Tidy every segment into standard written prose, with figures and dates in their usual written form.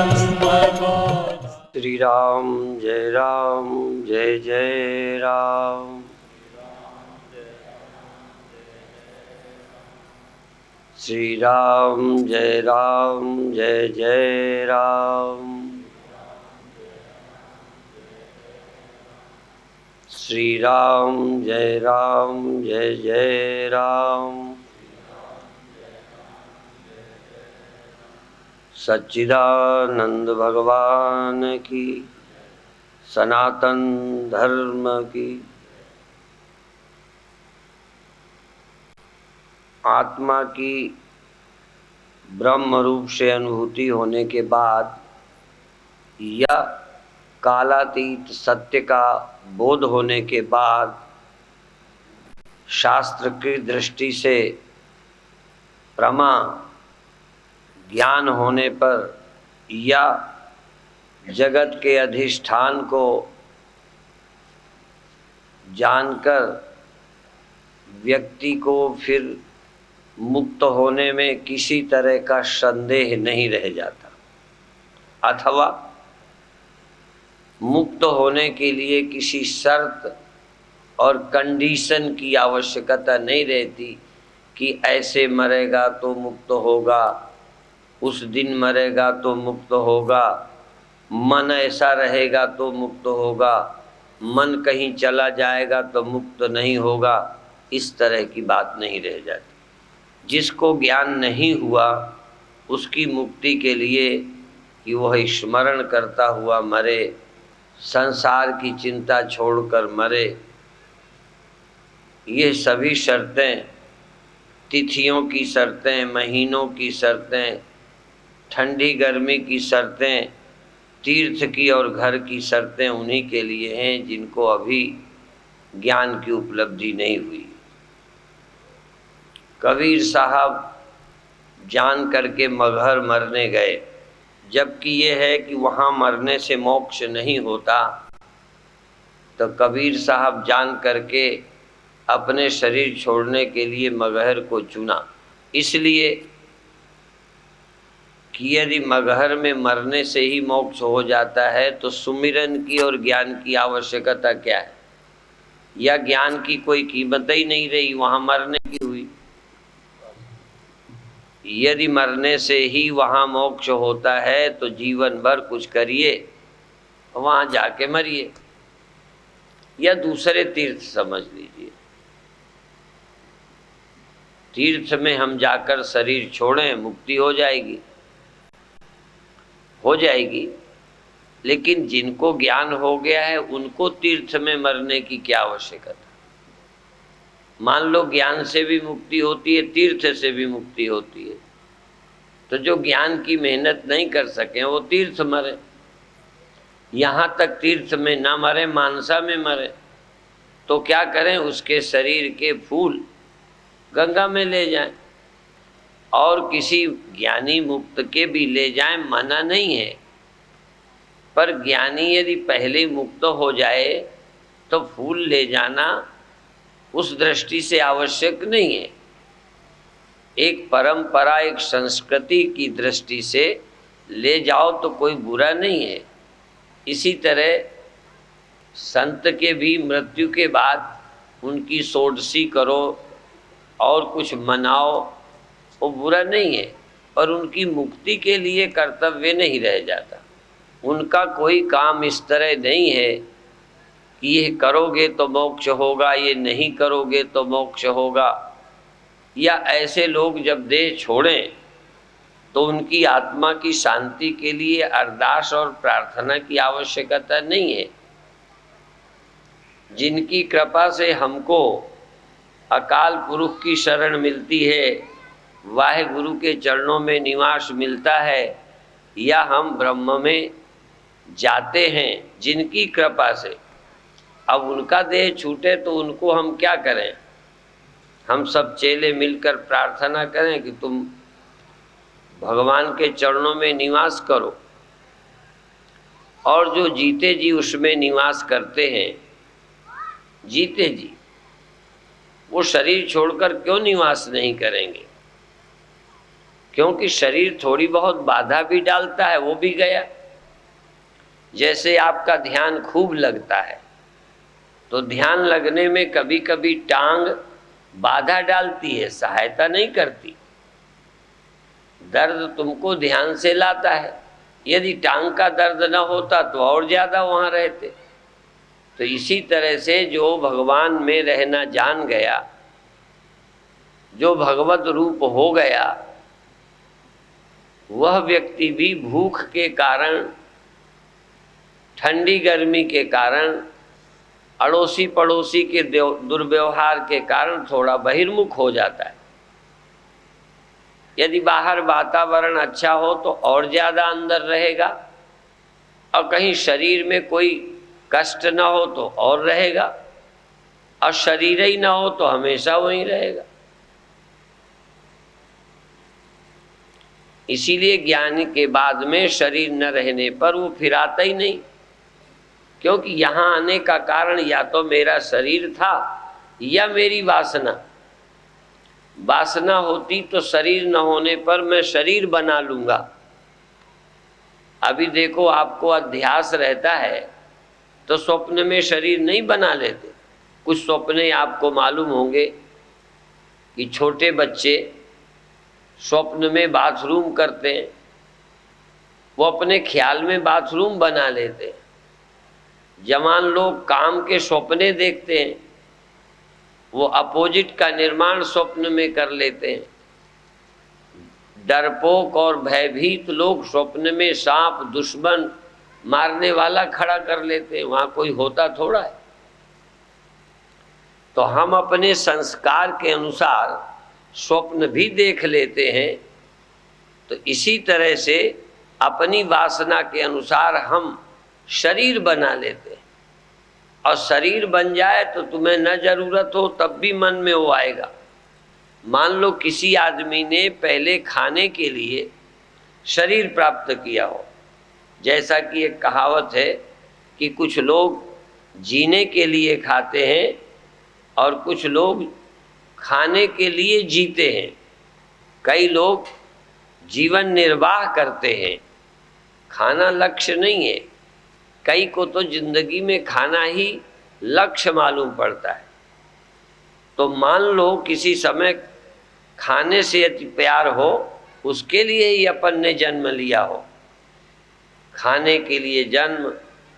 श्री राम जय जय राम। श्री राम जय जय राम। श्री राम जय जय राम। सच्चिदानंद भगवान की, सनातन धर्म की। आत्मा की ब्रह्म रूप से अनुभूति होने के बाद या कालातीत सत्य का बोध होने के बाद शास्त्र की दृष्टि से प्रमा ज्ञान होने पर या जगत के अधिष्ठान को जानकर व्यक्ति को फिर मुक्त होने में किसी तरह का संदेह नहीं रह जाता, अथवा मुक्त होने के लिए किसी शर्त और कंडीशन की आवश्यकता नहीं रहती कि ऐसे मरेगा तो मुक्त होगा, उस दिन मरेगा तो मुक्त होगा, मन ऐसा रहेगा तो मुक्त होगा, मन कहीं चला जाएगा तो मुक्त नहीं होगा। इस तरह की बात नहीं रह जाती। जिसको ज्ञान नहीं हुआ उसकी मुक्ति के लिए कि वह स्मरण करता हुआ मरे, संसार की चिंता छोड़कर मरे, ये सभी शर्तें, तिथियों की शर्तें, महीनों की शर्तें, ठंडी गर्मी की शर्तें, तीर्थ की और घर की शर्तें उन्हीं के लिए हैं जिनको अभी ज्ञान की उपलब्धि नहीं हुई। कबीर साहब जान करके मगहर मरने गए, जबकि ये है कि वहाँ मरने से मोक्ष नहीं होता, तो कबीर साहब जान करके अपने शरीर छोड़ने के लिए मगहर को चुना, इसलिए कि यदि मगहर में मरने से ही मोक्ष हो जाता है तो सुमिरन की और ज्ञान की आवश्यकता क्या है, या ज्ञान की कोई कीमत ही नहीं रही, वहाँ मरने की हुई। यदि मरने से ही वहाँ मोक्ष होता है तो जीवन भर कुछ करिए, वहाँ जाके मरिए, या दूसरे तीर्थ समझ लीजिए। तीर्थ में हम जाकर शरीर छोड़ें, मुक्ति हो जाएगी, लेकिन जिनको ज्ञान हो गया है उनको तीर्थ में मरने की क्या आवश्यकता। मान लो ज्ञान से भी मुक्ति होती है, तीर्थ से भी मुक्ति होती है, तो जो ज्ञान की मेहनत नहीं कर सके वो तीर्थ मरे। यहाँ तक तीर्थ में ना मरे, मानसा में मरे, तो क्या करें, उसके शरीर के फूल गंगा में ले जाएं और किसी ज्ञानी मुक्त के भी ले जाएं, मना नहीं है। पर ज्ञानी यदि पहले मुक्त हो जाए तो फूल ले जाना उस दृष्टि से आवश्यक नहीं है। एक परंपरा, एक संस्कृति की दृष्टि से ले जाओ तो कोई बुरा नहीं है। इसी तरह संत के भी मृत्यु के बाद उनकी षोडशी करो और कुछ मनाओ, वो बुरा नहीं है, पर उनकी मुक्ति के लिए कर्तव्य नहीं रह जाता। उनका कोई काम इस तरह नहीं है कि ये करोगे तो मोक्ष होगा, ये नहीं करोगे तो मोक्ष होगा। या ऐसे लोग जब देह छोड़ें तो उनकी आत्मा की शांति के लिए अरदास और प्रार्थना की आवश्यकता नहीं है। जिनकी कृपा से हमको अकाल पुरुष की शरण मिलती है, वाहे गुरु के चरणों में निवास मिलता है, या हम ब्रह्म में जाते हैं जिनकी कृपा से, अब उनका देह छूटे तो उनको हम क्या करें। हम सब चेले मिलकर प्रार्थना करें कि तुम भगवान के चरणों में निवास करो, और जो जीते जी उसमें निवास करते हैं, जीते जी वो शरीर छोड़कर क्यों निवास नहीं करेंगे। क्योंकि शरीर थोड़ी बहुत बाधा भी डालता है, वो भी गया। जैसे आपका ध्यान खूब लगता है तो ध्यान लगने में कभी कभी टांग बाधा डालती है, सहायता नहीं करती। दर्द तुमको ध्यान से लाता है, यदि टांग का दर्द न होता तो और ज्यादा वहां रहते। तो इसी तरह से जो भगवान में रहना जान गया, जो भगवत रूप हो गया, वह व्यक्ति भी भूख के कारण, ठंडी गर्मी के कारण, अड़ोसी पड़ोसी के दुर्व्यवहार के कारण थोड़ा बहिर्मुख हो जाता है। यदि बाहर वातावरण अच्छा हो तो और ज्यादा अंदर रहेगा, और कहीं शरीर में कोई कष्ट न हो तो और रहेगा, और शरीर ही ना हो तो हमेशा वहीं रहेगा। इसीलिए ज्ञान के बाद में शरीर न रहने पर वो फिर आता ही नहीं, क्योंकि यहाँ आने का कारण या तो मेरा शरीर था या मेरी वासना। वासना होती तो शरीर न होने पर मैं शरीर बना लूंगा। अभी देखो, आपको अध्यास रहता है तो स्वप्न में शरीर नहीं बना लेते। कुछ स्वप्ने आपको मालूम होंगे कि छोटे बच्चे स्वप्न में बाथरूम करते हैं, वो अपने ख्याल में बाथरूम बना लेते हैं। जवान लोग काम के स्वप्ने देखते हैं, वो अपोजिट का निर्माण स्वप्न में कर लेते हैं। डरपोक और भयभीत लोग स्वप्न में सांप, दुश्मन, मारने वाला खड़ा कर लेते हैं, वहां कोई होता थोड़ा है। तो हम अपने संस्कार के अनुसार स्वप्न भी देख लेते हैं। तो इसी तरह से अपनी वासना के अनुसार हम शरीर बना लेते हैं, और शरीर बन जाए तो तुम्हें न जरूरत हो तब भी मन में वो आएगा। मान लो किसी आदमी ने पहले खाने के लिए शरीर प्राप्त किया हो, जैसा कि एक कहावत है कि कुछ लोग जीने के लिए खाते हैं और कुछ लोग खाने के लिए जीते हैं। कई लोग जीवन निर्वाह करते हैं, खाना लक्ष्य नहीं है। कई को तो जिंदगी में खाना ही लक्ष्य मालूम पड़ता है। तो मान लो किसी समय खाने से अति प्यार हो, उसके लिए ही अपन ने जन्म लिया हो। खाने के लिए जन्म,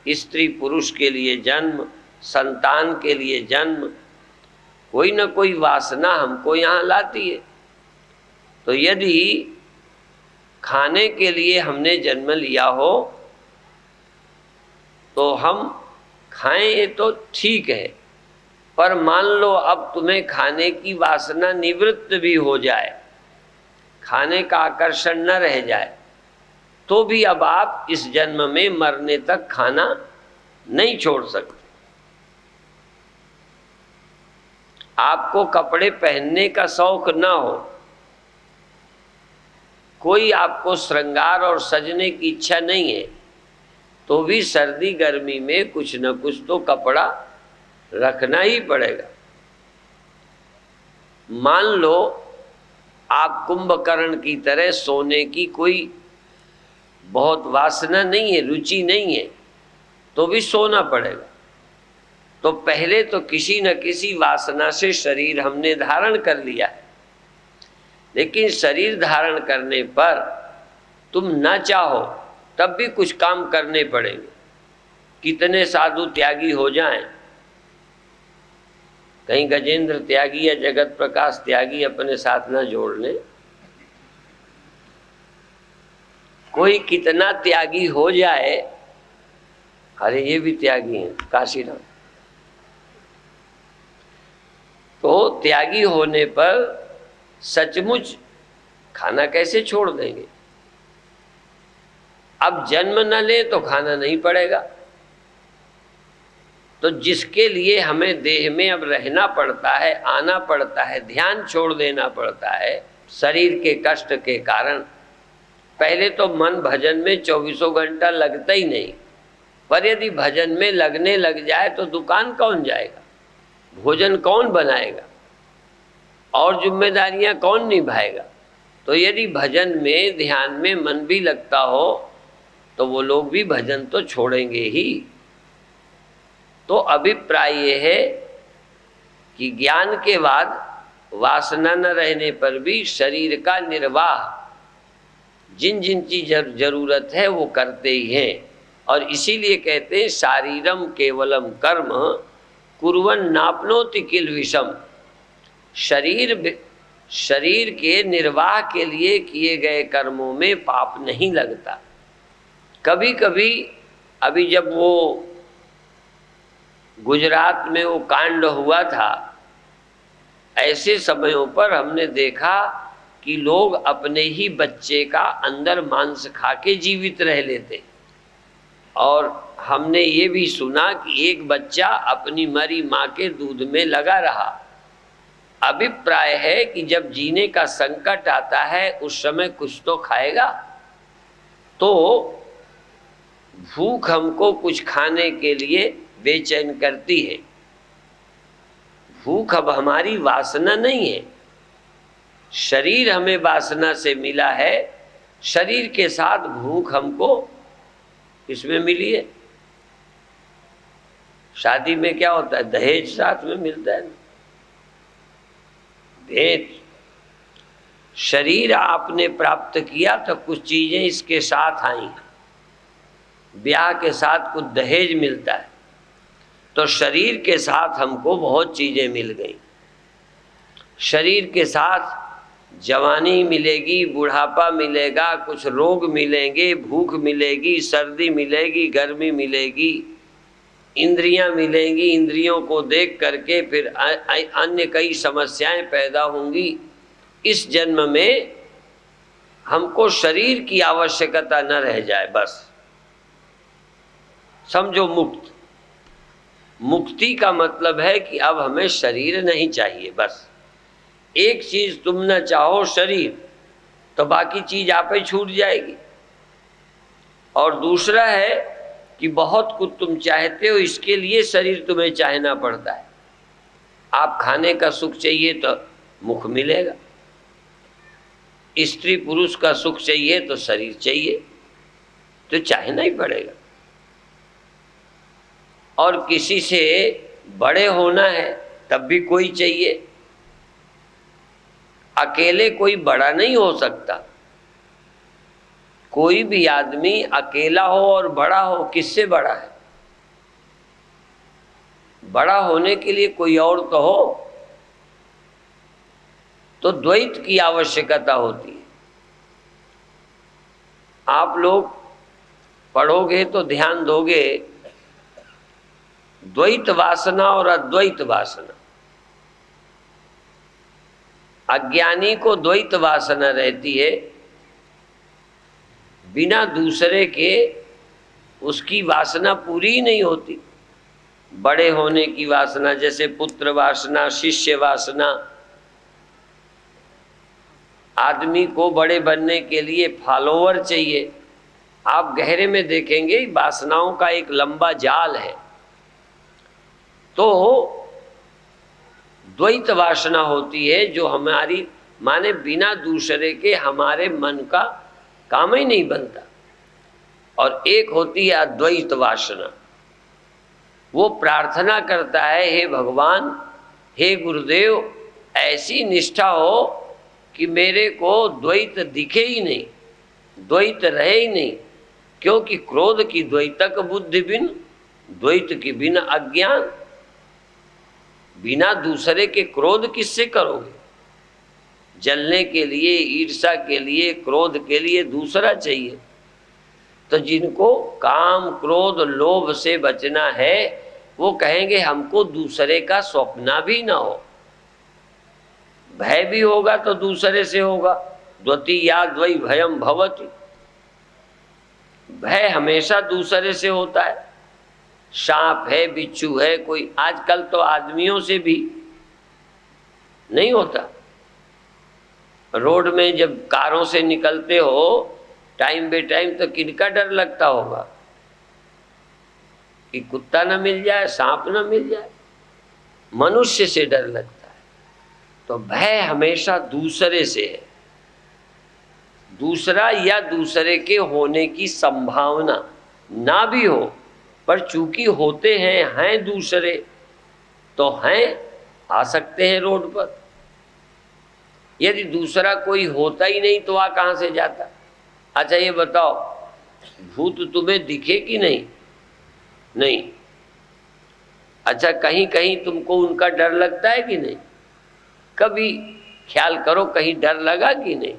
स्त्री पुरुष के लिए जन्म, संतान के लिए जन्म, कोई न कोई वासना हमको यहाँ लाती है। तो यदि खाने के लिए हमने जन्म लिया हो तो हम खाएं, ये तो ठीक है। पर मान लो अब तुम्हें खाने की वासना निवृत्त भी हो जाए, खाने का आकर्षण न रह जाए, तो भी अब आप इस जन्म में मरने तक खाना नहीं छोड़ सकते। आपको कपड़े पहनने का शौक ना हो, कोई आपको श्रृंगार और सजने की इच्छा नहीं है, तो भी सर्दी गर्मी में कुछ न कुछ तो कपड़ा रखना ही पड़ेगा। मान लो आप कुंभकर्ण की तरह सोने की कोई बहुत वासना नहीं है, रुचि नहीं है, तो भी सोना पड़ेगा। तो पहले तो किसी न किसी वासना से शरीर हमने धारण कर लिया है, लेकिन शरीर धारण करने पर तुम न चाहो तब भी कुछ काम करने पड़ेंगे। कितने साधु त्यागी हो जाएं, कहीं गजेंद्र त्यागी या जगत प्रकाश त्यागी अपने साथ न जोड़ ले। कोई कितना त्यागी हो जाए, अरे ये भी त्यागी हैं काशीराम, तो त्यागी होने पर सचमुच खाना कैसे छोड़ देंगे। अब जन्म न ले तो खाना नहीं पड़ेगा। तो जिसके लिए हमें देह में अब रहना पड़ता है, आना पड़ता है, ध्यान छोड़ देना पड़ता है शरीर के कष्ट के कारण। पहले तो मन भजन में 24 घंटा लगता ही नहीं, पर यदि भजन में लगने लग जाए तो दुकान कौन जाएगा, भोजन कौन बनाएगा और जिम्मेदारियां कौन निभाएगा। तो तो यदि भजन में ध्यान में मन भी लगता हो तो वो लोग भी भजन तो छोड़ेंगे ही। तो अभिप्राय ये है कि ज्ञान के बाद वासना न रहने पर भी शरीर का निर्वाह जिन जिन की जरूरत है वो करते ही हैं। और इसीलिए कहते हैं शारीरम केवलम कर्म कुर्वन् नाप्नोति किल विषम। शरीर के निर्वाह के लिए किए गए कर्मों में पाप नहीं लगता। कभी कभी अभी जब वो गुजरात में वो कांड हुआ था, ऐसे समयों पर हमने देखा कि लोग अपने ही बच्चे का अंदर मांस खा के जीवित रह लेते। और हमने ये भी सुना कि एक बच्चा अपनी मरी माँ के दूध में लगा रहा। अभिप्राय है कि जब जीने का संकट आता है उस समय कुछ तो खाएगा। तो भूख हमको कुछ खाने के लिए बेचैन करती है। भूख अब हमारी वासना नहीं है, शरीर हमें वासना से मिला है। शरीर के साथ भूख हमको इसमें मिली है। शादी में क्या होता है, दहेज साथ में मिलता है, भेंट। शरीर आपने प्राप्त किया तो कुछ चीजें इसके साथ आई। ब्याह के साथ कुछ दहेज मिलता है, तो शरीर के साथ हमको बहुत चीजें मिल गई। शरीर के साथ जवानी मिलेगी, बुढ़ापा मिलेगा, कुछ रोग मिलेंगे, भूख मिलेगी, सर्दी मिलेगी, गर्मी मिलेगी, इंद्रियां मिलेंगी। इंद्रियों को देख करके फिर अन्य कई समस्याएं पैदा होंगी। इस जन्म में हमको शरीर की आवश्यकता न रह जाए, बस समझो मुक्त। मुक्ति का मतलब है कि अब हमें शरीर नहीं चाहिए। बस एक चीज तुम न चाहो, शरीर, तो बाकी चीज आप ही छूट जाएगी। और दूसरा है कि बहुत कुछ तुम चाहते हो, इसके लिए शरीर तुम्हें चाहना पड़ता है। आप खाने का सुख चाहिए तो मुख मिलेगा, स्त्री पुरुष का सुख चाहिए तो शरीर चाहिए, तो चाहना ही पड़ेगा। और किसी से बड़े होना है तब भी कोई चाहिए। अकेले कोई बड़ा नहीं हो सकता। कोई भी आदमी अकेला हो और बड़ा हो, किससे बड़ा है? बड़ा होने के लिए कोई और तो हो। तो द्वैत की आवश्यकता होती है। आप लोग पढ़ोगे तो ध्यान दोगे, द्वैत वासना और अद्वैत वासना। अज्ञानी को द्वैत वासना रहती है, बिना दूसरे के उसकी वासना पूरी ही नहीं होती। बड़े होने की वासना, जैसे पुत्र वासना, शिष्य वासना। आदमी को बड़े बनने के लिए फॉलोवर चाहिए। आप गहरे में देखेंगे वासनाओं का एक लंबा जाल है। तो द्वैत वासना होती है जो हमारी, माने बिना दूसरे के हमारे मन का काम ही नहीं बनता। और एक होती है अद्वैत वासना। वो प्रार्थना करता है, हे भगवान, हे गुरुदेव, ऐसी निष्ठा हो कि मेरे को द्वैत दिखे ही नहीं, द्वैत रहे ही नहीं। क्योंकि क्रोध की द्वैतक बुद्धि बिन, द्वैत की बिना अज्ञान। बिना दूसरे के क्रोध किससे करोगे? जलने के लिए, ईर्ष्या के लिए, क्रोध के लिए दूसरा चाहिए। तो जिनको काम, क्रोध, लोभ से बचना है, वो कहेंगे हमको दूसरे का स्वप्न भी ना हो। भय भी होगा तो दूसरे से होगा। द्वितीया द्वै भयम भवति। भय हमेशा दूसरे से होता है। सांप है, बिच्छू है, कोई आजकल तो आदमियों से भी नहीं होता। रोड में जब कारों से निकलते हो टाइम बे टाइम, तो किनका डर लगता होगा कि कुत्ता न मिल जाए, सांप न मिल जाए? मनुष्य से डर लगता है। तो भय हमेशा दूसरे से है। दूसरा या दूसरे के होने की संभावना ना भी हो, पर चूंकि होते हैं दूसरे, तो हैं, आ सकते हैं रोड पर। यदि दूसरा कोई होता ही नहीं तो आ कहाँ से जाता? अच्छा ये बताओ, भूत तुम्हें दिखे कि नहीं? नहीं। अच्छा कहीं कहीं तुमको उनका डर लगता है कि नहीं? कभी ख्याल करो, कहीं डर लगा कि नहीं?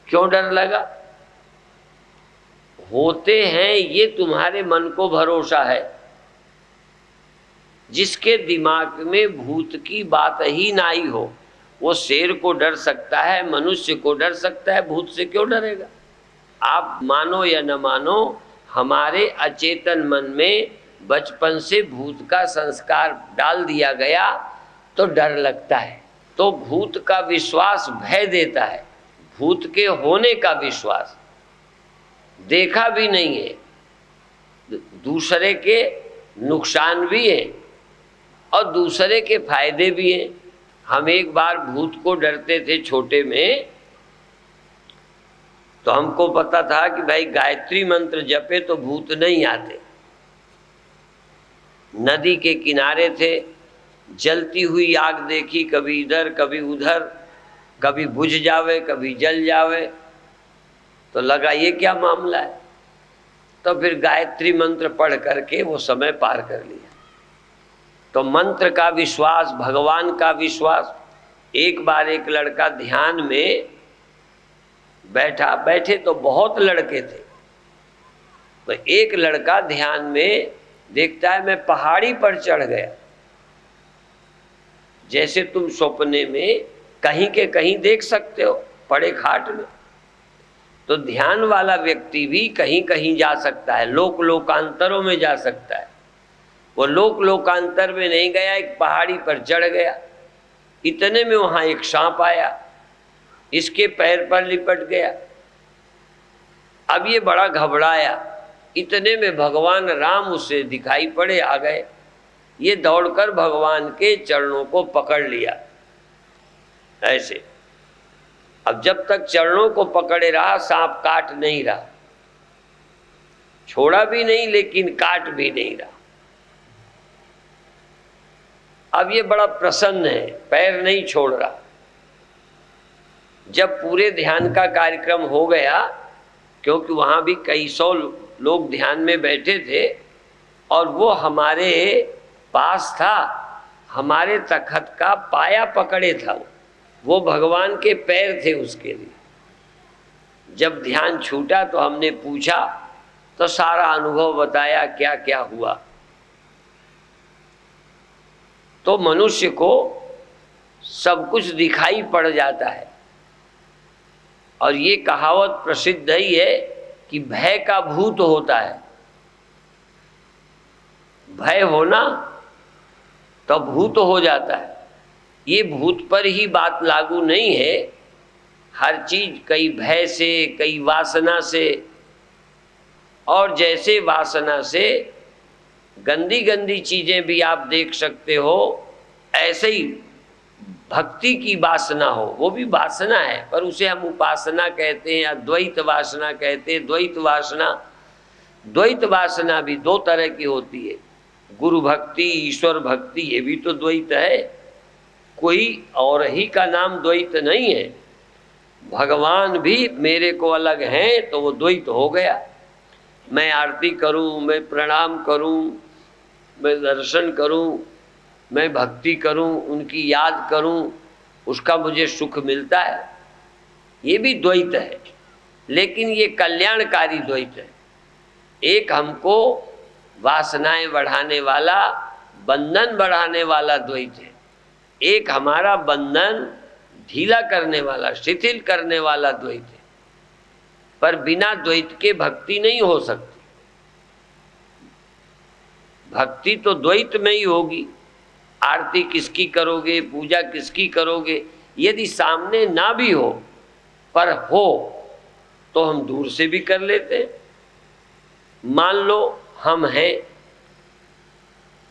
क्यों डर लगा? होते हैं ये तुम्हारे मन को भरोसा है। जिसके दिमाग में भूत की बात ही ना आई हो, वो शेर को डर सकता है, मनुष्य को डर सकता है, भूत से क्यों डरेगा? आप मानो या न मानो, हमारे अचेतन मन में बचपन से भूत का संस्कार डाल दिया गया तो डर लगता है। तो भूत का विश्वास भय देता है, भूत के होने का विश्वास। देखा भी नहीं है, दूसरे के नुकसान भी है और दूसरे के फायदे भी हैं। हम एक बार भूत को डरते थे छोटे में, तो हमको पता था कि भाई गायत्री मंत्र जपे तो भूत नहीं आते। नदी के किनारे थे, जलती हुई आग देखी, कभी इधर कभी उधर, कभी बुझ जावे कभी जल जावे, तो लगा ये क्या मामला है। तो फिर गायत्री मंत्र पढ़ करके वो समय पार कर लिया। तो मंत्र का विश्वास, भगवान का विश्वास। एक बार एक लड़का ध्यान में बैठे तो बहुत लड़के थे, तो एक लड़का ध्यान में देखता है मैं पहाड़ी पर चढ़ गया। जैसे तुम सपने में कहीं के कहीं देख सकते हो पड़े खाट में, तो ध्यान वाला व्यक्ति भी कहीं कहीं जा सकता है, लोक लोकांतरों में जा सकता है। वो लोक लोकांतर में नहीं गया, एक पहाड़ी पर चढ़ गया। इतने में वहां एक सांप आया, इसके पैर पर लिपट गया। अब ये बड़ा घबराया। इतने में भगवान राम उसे दिखाई पड़े, आ गए। ये दौड़कर भगवान के चरणों को पकड़ लिया ऐसे। अब जब तक चरणों को पकड़े रहा, सांप काट नहीं रहा, छोड़ा भी नहीं लेकिन काट भी नहीं रहा। अब ये बड़ा प्रसन्न है, पैर नहीं छोड़ रहा। जब पूरे ध्यान का कार्यक्रम हो गया, क्योंकि वहाँ भी कई सौ लोग ध्यान में बैठे थे और वो हमारे पास था, हमारे तखत का पाया पकड़े था, वो भगवान के पैर थे उसके लिए। जब ध्यान छूटा तो हमने पूछा, तो सारा अनुभव बताया क्या क्या हुआ। तो मनुष्य को सब कुछ दिखाई पड़ जाता है। और ये कहावत प्रसिद्ध ही है कि भय का भूत होता है। भय होना तो भूत हो जाता है। ये भूत पर ही बात लागू नहीं है, हर चीज कई भय से, कई वासना से, और जैसे वासना से गंदी गंदी चीजें भी आप देख सकते हो, ऐसे ही भक्ति की वासना हो, वो भी वासना है, पर उसे हम उपासना कहते हैं या द्वैत वासना कहते हैं। द्वैत वासना भी दो तरह की होती है, गुरु भक्ति, ईश्वर भक्ति, ये भी तो द्वैत है। कोई और ही का नाम द्वैत नहीं है। भगवान भी मेरे को अलग हैं तो वो द्वैत हो गया। मैं आरती करूं, मैं प्रणाम करूं, मैं दर्शन करूं, मैं भक्ति करूं, उनकी याद करूं, उसका मुझे सुख मिलता है, ये भी द्वैत है। लेकिन ये कल्याणकारी द्वैत है। एक हमको वासनाएं बढ़ाने वाला, बंधन बढ़ाने वाला द्वैत है, एक हमारा बंधन ढीला करने वाला, शिथिल करने वाला द्वैत है। पर बिना द्वैत के भक्ति नहीं हो सकती। भक्ति तो द्वैत में ही होगी। आरती किसकी करोगे, पूजा किसकी करोगे, यदि सामने ना भी हो पर हो तो हम दूर से भी कर लेते हैं। मान लो हम हैं,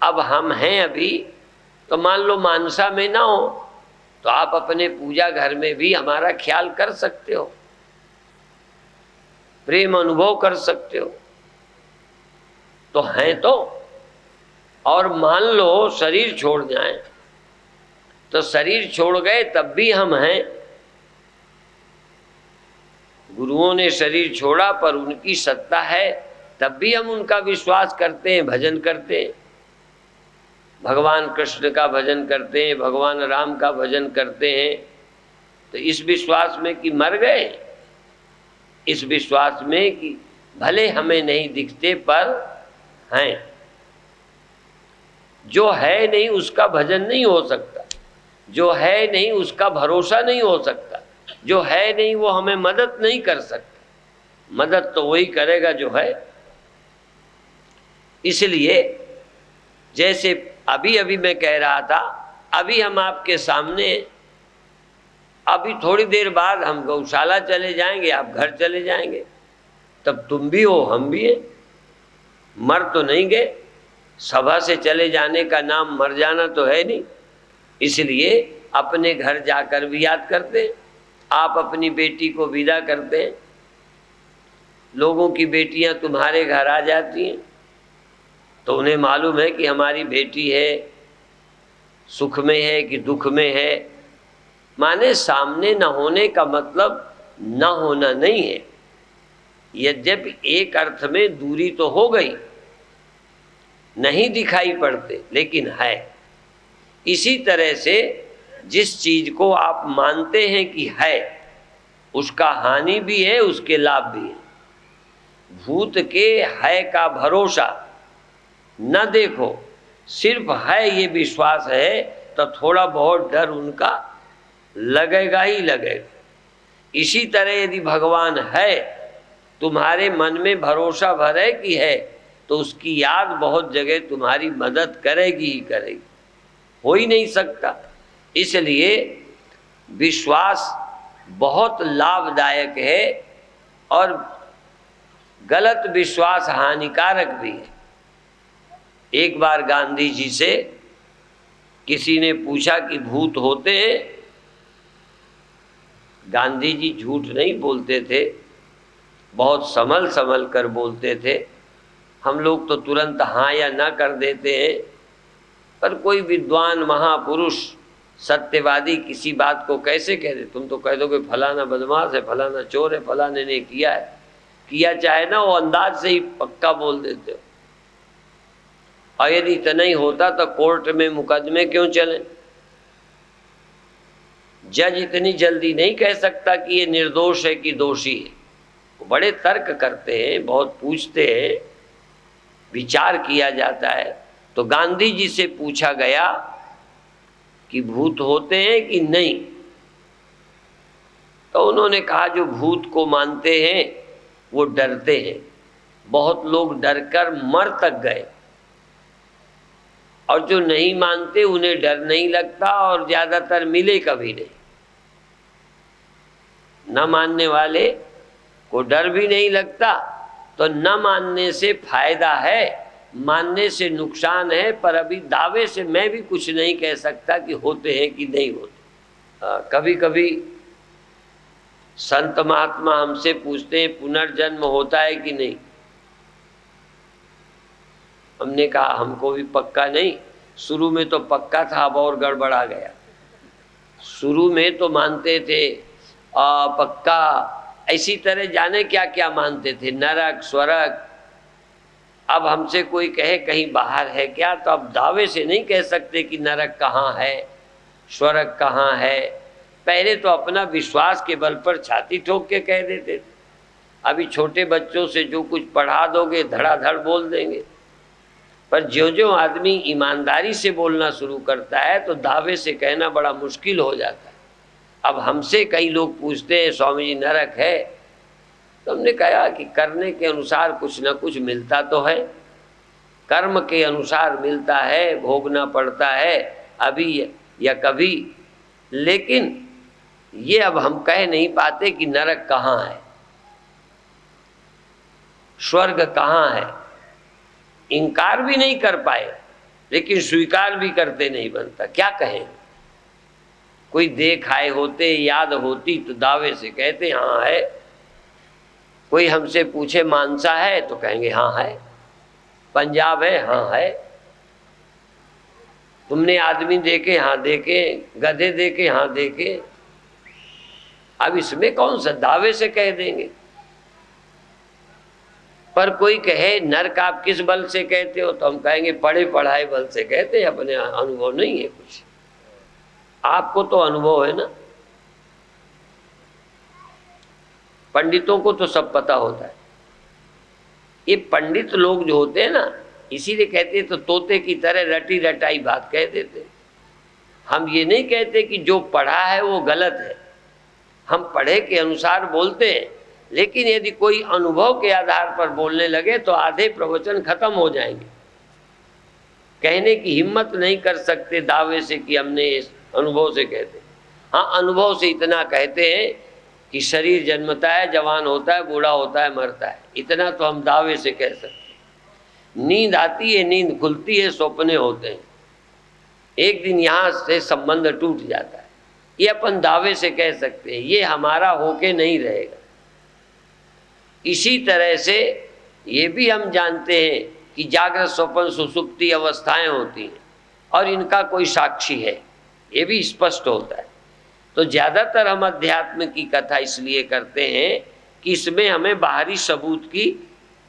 अब हम हैं अभी, तो मान लो मानसा में ना हो तो आप अपने पूजा घर में भी हमारा ख्याल कर सकते हो। प्रेम अनुभव कर सकते हो तो हैं तो। और मान लो शरीर छोड़ जाएं तो शरीर छोड़ गए तब भी हम हैं। गुरुओं ने शरीर छोड़ा पर उनकी सत्ता है, तब भी हम उनका विश्वास करते हैं, भजन करते हैं। भगवान कृष्ण का भजन करते हैं, भगवान राम का भजन करते हैं, तो इस विश्वास में कि मर गए, इस विश्वास में कि भले हमें नहीं दिखते पर हैं। जो है नहीं उसका भजन नहीं हो सकता, जो है नहीं उसका भरोसा नहीं हो सकता, जो है नहीं वो हमें मदद नहीं कर सकता। मदद तो वही करेगा जो है। इसलिए जैसे अभी अभी मैं कह रहा था, अभी हम आपके सामने, अभी थोड़ी देर बाद हम गौशाला चले जाएंगे, आप घर चले जाएंगे, तब तुम भी हो हम भी हैं, मर तो नहीं गए। सभा से चले जाने का नाम मर जाना तो है नहीं। इसलिए अपने घर जाकर भी याद करते हैं। आप अपनी बेटी को विदा करते हैं, लोगों की बेटियां तुम्हारे घर आ जाती हैं तो उन्हें मालूम है कि हमारी बेटी है, सुख में है कि दुख में है। माने सामने न होने का मतलब न होना नहीं है। यद्यपि एक अर्थ में दूरी तो हो गई, नहीं दिखाई पड़ते लेकिन है। इसी तरह से जिस चीज को आप मानते हैं कि है, उसका हानि भी है, उसके लाभ भी है। भूत के है का भरोसा न देखो, सिर्फ है ये विश्वास है, तो थोड़ा बहुत डर उनका लगेगा ही लगेगा। इसी तरह यदि भगवान है, तुम्हारे मन में भरोसा भरे कि है, तो उसकी याद बहुत जगह तुम्हारी मदद करेगी ही करेगी, हो ही नहीं सकता। इसलिए विश्वास बहुत लाभदायक है और गलत विश्वास हानिकारक भी है। एक बार गांधी जी से किसी ने पूछा कि भूत होते हैं। गांधी जी झूठ नहीं बोलते थे, बहुत संभल संभल कर बोलते थे। हम लोग तो तुरंत हाँ या ना कर देते हैं, पर कोई विद्वान महापुरुष सत्यवादी किसी बात को कैसे कह दे? तुम तो कह दोगे फलाना बदमाश है, फलाना चोर है, फलाने ने किया है। किया चाहे ना, वो अंदाज से ही पक्का बोल देते हो। और यदि इतना ही होता तो कोर्ट में मुकदमे क्यों चले? जज इतनी जल्दी नहीं कह सकता कि ये निर्दोष है कि दोषी है। वो बड़े तर्क करते हैं, बहुत पूछते हैं, विचार किया जाता है। तो गांधी जी से पूछा गया कि भूत होते हैं कि नहीं, तो उन्होंने कहा जो भूत को मानते हैं वो डरते हैं। बहुत लोग डरकर मर तक गए, और जो नहीं मानते उन्हें डर नहीं लगता और ज्यादातर मिले कभी नहीं। न मानने वाले को डर भी नहीं लगता, तो न मानने से फायदा है, मानने से नुकसान है। पर अभी दावे से मैं भी कुछ नहीं कह सकता कि होते हैं कि नहीं होते। कभी कभी संत महात्मा हमसे पूछते हैं पुनर्जन्म होता है कि नहीं। हमने कहा हमको भी पक्का नहीं। शुरू में तो पक्का था, अब और गड़बड़ा गया। शुरू में तो मानते थे पक्का, इसी तरह जाने क्या क्या मानते थे, नरक स्वर्ग। अब हमसे कोई कहे कहीं बाहर है क्या, तो अब दावे से नहीं कह सकते कि नरक कहाँ है, स्वर्ग कहाँ है। पहले तो अपना विश्वास के बल पर छाती ठोक के कह देते थे। अभी छोटे बच्चों से जो कुछ पढ़ा दोगे धड़ाधड़ बोल देंगे। पर ज्यों ज्यों आदमी ईमानदारी से बोलना शुरू करता है तो दावे से कहना बड़ा मुश्किल हो जाता है। अब हमसे कई लोग पूछते हैं स्वामी जी नरक है, तो हमने कहा कि करने के अनुसार कुछ न कुछ मिलता तो है, कर्म के अनुसार मिलता है, भोगना पड़ता है अभी या कभी। लेकिन ये अब हम कह नहीं पाते कि नरक कहाँ है, स्वर्ग कहाँ है। इनकार भी नहीं कर पाए, लेकिन स्वीकार भी करते नहीं बनता। क्या कहें? कोई देख आए होते, याद होती तो दावे से कहते हाँ है। कोई हमसे पूछे मानसा है तो कहेंगे हाँ है, पंजाब है हाँ है, तुमने आदमी देखे हाँ देखे, गधे देखे हाँ देखे। अब इसमें कौन सा दावे से कह देंगे। पर कोई कहे नरक आप किस बल से कहते हो, तो हम कहेंगे पढ़े पढ़ाए बल से कहते हैं, अपने अनुभव नहीं है कुछ। आपको तो अनुभव है ना, पंडितों को तो सब पता होता है। ये पंडित लोग जो होते हैं ना, इसीलिए कहते हैं तो तोते की तरह रटी रटाई बात कह देते। हम ये नहीं कहते कि जो पढ़ा है वो गलत है, हम पढ़े के अनुसार बोलते हैं। लेकिन यदि कोई अनुभव के आधार पर बोलने लगे तो आधे प्रवचन खत्म हो जाएंगे। कहने की हिम्मत नहीं कर सकते दावे से कि हमने इस अनुभव से कहते। हाँ, अनुभव से इतना कहते हैं कि शरीर जन्मता है, जवान होता है, बूढ़ा होता है, मरता है, इतना तो हम दावे से कह सकते हैं। नींद आती है, नींद खुलती है, सपने होते हैं, एक दिन यहाँ से संबंध टूट जाता है, ये अपन दावे से कह सकते हैं। ये हमारा होके नहीं रहेगा। इसी तरह से ये भी हम जानते हैं कि जागृत स्वप्न सुसुप्ति अवस्थाएं होती हैं और इनका कोई साक्षी है, ये भी स्पष्ट होता है। तो ज़्यादातर हम अध्यात्म की कथा इसलिए करते हैं कि इसमें हमें बाहरी सबूत की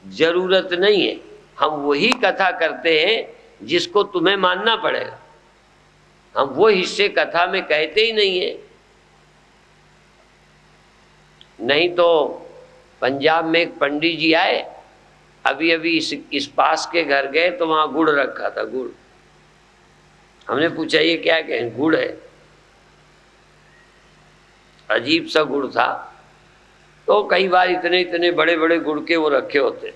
जरूरत नहीं है। हम वही कथा करते हैं जिसको तुम्हें मानना पड़ेगा। हम वो हिस्से कथा में कहते ही नहीं है। नहीं तो पंजाब में एक पंडित जी आए, अभी अभी इस पास के घर गए तो वहाँ गुड़ रखा था, गुड़। हमने पूछा ये क्या कहें, गुड़ है। अजीब सा गुड़ था। तो कई बार इतने इतने बड़े बड़े गुड़ के वो रखे होते।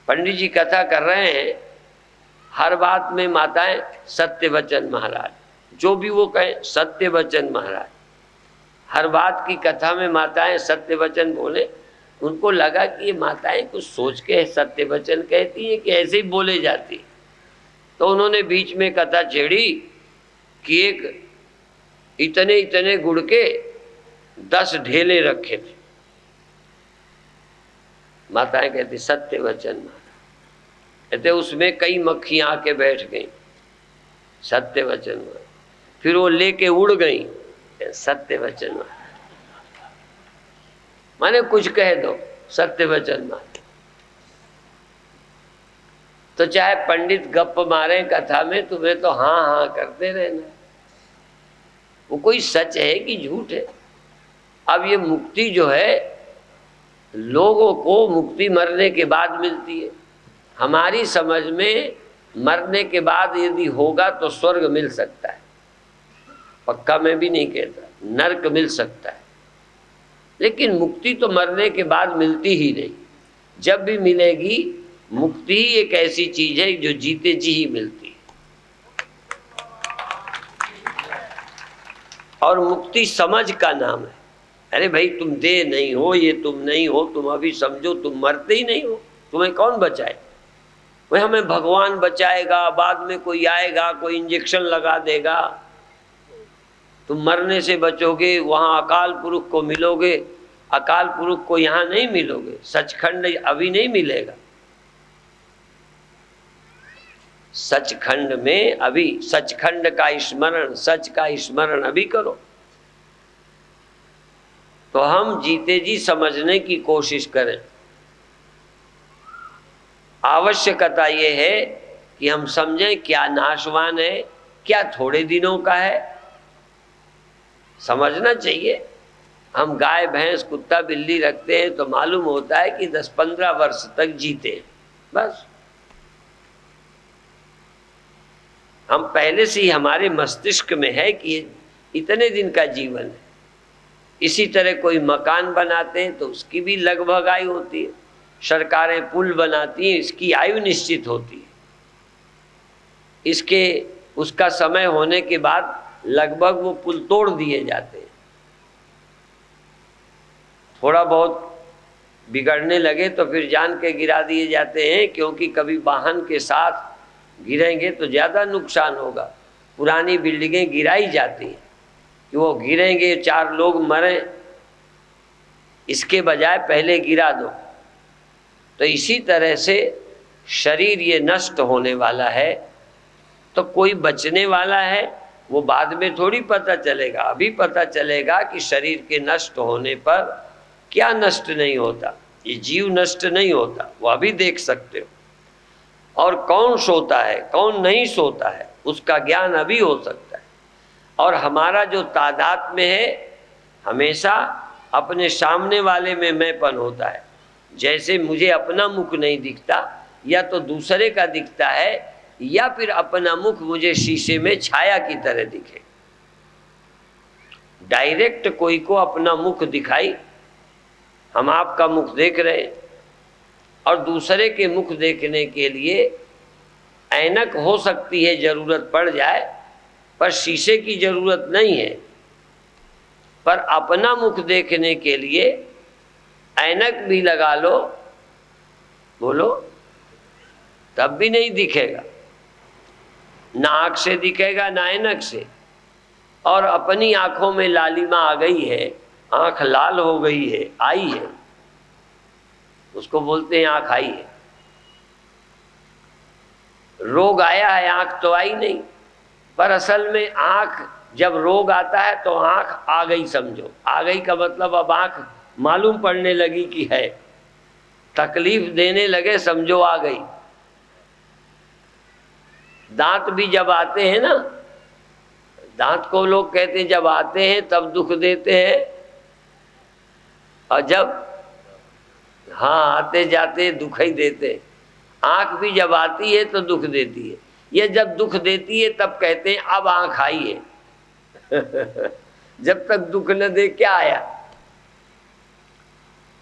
पंडित जी कथा कर रहे हैं, हर बात में माताएं सत्य वचन महाराज, जो भी वो कहें सत्य वचन महाराज। हर बात की कथा में माताएं सत्य वचन बोले। उनको लगा कि ये माताएं कुछ सोच के सत्य वचन कहती हैं कि ऐसे ही बोले जाती। तो उन्होंने बीच में कथा छेड़ी कि एक इतने इतने गुड़ के 10 ढेले रखे थे। माताएं कहती सत्य वचन महाराज। कहते उसमें कई मक्खियां आके बैठ गई, सत्य वचन महाराज। फिर वो लेके उड़ गई, सत्य वचन महाराज। माने कुछ कह दो, सत्य वचन महाराज। तो चाहे पंडित गप मारे कथा में, तुम्हें तो हाँ हाँ करते रहना। वो कोई सच है कि झूठ है। अब ये मुक्ति जो है, लोगों को मुक्ति मरने के बाद मिलती है। हमारी समझ में मरने के बाद यदि होगा तो स्वर्ग मिल सकता है, पक्का मैं भी नहीं कहता, नरक मिल सकता है। लेकिन मुक्ति तो मरने के बाद मिलती ही नहीं। जब भी मिलेगी मुक्ति ही एक ऐसी चीज है जो जीते जी ही मिलती है। और मुक्ति समझ का नाम है। अरे भाई तुम देह नहीं हो, ये तुम नहीं हो, तुम अभी समझो तुम मरते ही नहीं हो, तुम्हें कौन बचाए? वह हमें भगवान बचाएगा, बाद में कोई आएगा, कोई इंजेक्शन लगा देगा, तुम मरने से बचोगे, वहाँ अकाल पुरुष को मिलोगे। अकाल पुरुष को यहाँ नहीं मिलोगे, सचखंड अभी नहीं मिलेगा। सचखंड में अभी सचखंड का स्मरण, सच का स्मरण अभी करो। तो हम जीते जी समझने की कोशिश करें। आवश्यकता ये है कि हम समझें क्या नाशवान है, क्या थोड़े दिनों का है। समझना चाहिए। हम गाय भैंस कुत्ता बिल्ली रखते हैं तो मालूम होता है कि 10-15 वर्ष तक जीते हैं, बस। हम पहले से ही हमारे मस्तिष्क में है कि इतने दिन का जीवन है। इसी तरह कोई मकान बनाते हैं तो उसकी भी लगभग आयु होती है। सरकारें पुल बनाती हैं, इसकी आयु निश्चित होती है। इसके उसका समय होने के बाद लगभग वो पुल तोड़ दिए जाते हैं। थोड़ा बहुत बिगड़ने लगे तो फिर जान के गिरा दिए जाते हैं, क्योंकि कभी वाहन के साथ गिरेंगे तो ज़्यादा नुकसान होगा। पुरानी बिल्डिंगें गिराई जाती हैं कि वो गिरेंगे 4 लोग मरें, इसके बजाय पहले गिरा दो। तो इसी तरह से शरीर ये नष्ट होने वाला है, तो कोई बचने वाला है वो बाद में थोड़ी पता चलेगा। अभी पता चलेगा कि शरीर के नष्ट होने पर क्या नष्ट नहीं होता। ये जीव नष्ट नहीं होता, वो अभी देख सकते हो। और कौन सोता है कौन नहीं सोता है उसका ज्ञान अभी हो सकता है। और हमारा जो तादात्म्य है, हमेशा अपने सामने वाले में मैंपन होता है। जैसे मुझे अपना मुख नहीं दिखता, या तो दूसरे का दिखता है, या फिर अपना मुख मुझे शीशे में छाया की तरह दिखे। डायरेक्ट कोई को अपना मुख दिखाई, हम आपका मुख देख रहे हैं, और दूसरे के मुख देखने के लिए ऐनक हो सकती है, जरूरत पड़ जाए, पर शीशे की जरूरत नहीं है। पर अपना मुख देखने के लिए ऐनक भी लगा लो, बोलो, तब भी नहीं दिखेगा। ना आँख से दिखेगा ना ऐनक से। और अपनी आंखों में लालिमा आ गई है, आंख लाल हो गई है, आई है, उसको बोलते हैं आंख आई है। रोग आया है, आंख तो आई नहीं। पर असल में आंख, जब रोग आता है तो आंख आ गई समझो। आ गई का मतलब अब आंख मालूम पड़ने लगी कि है, तकलीफ देने लगे समझो आ गई। दांत भी जब आते हैं ना, दांत को लोग कहते हैं जब आते हैं तब दुख देते हैं, और जब हाँ आते जाते दुख ही देते। आंख भी जब आती है तो दुख देती है। ये जब दुख देती है तब कहते हैं अब आंख आई है। जब तक दुख न दे क्या आया।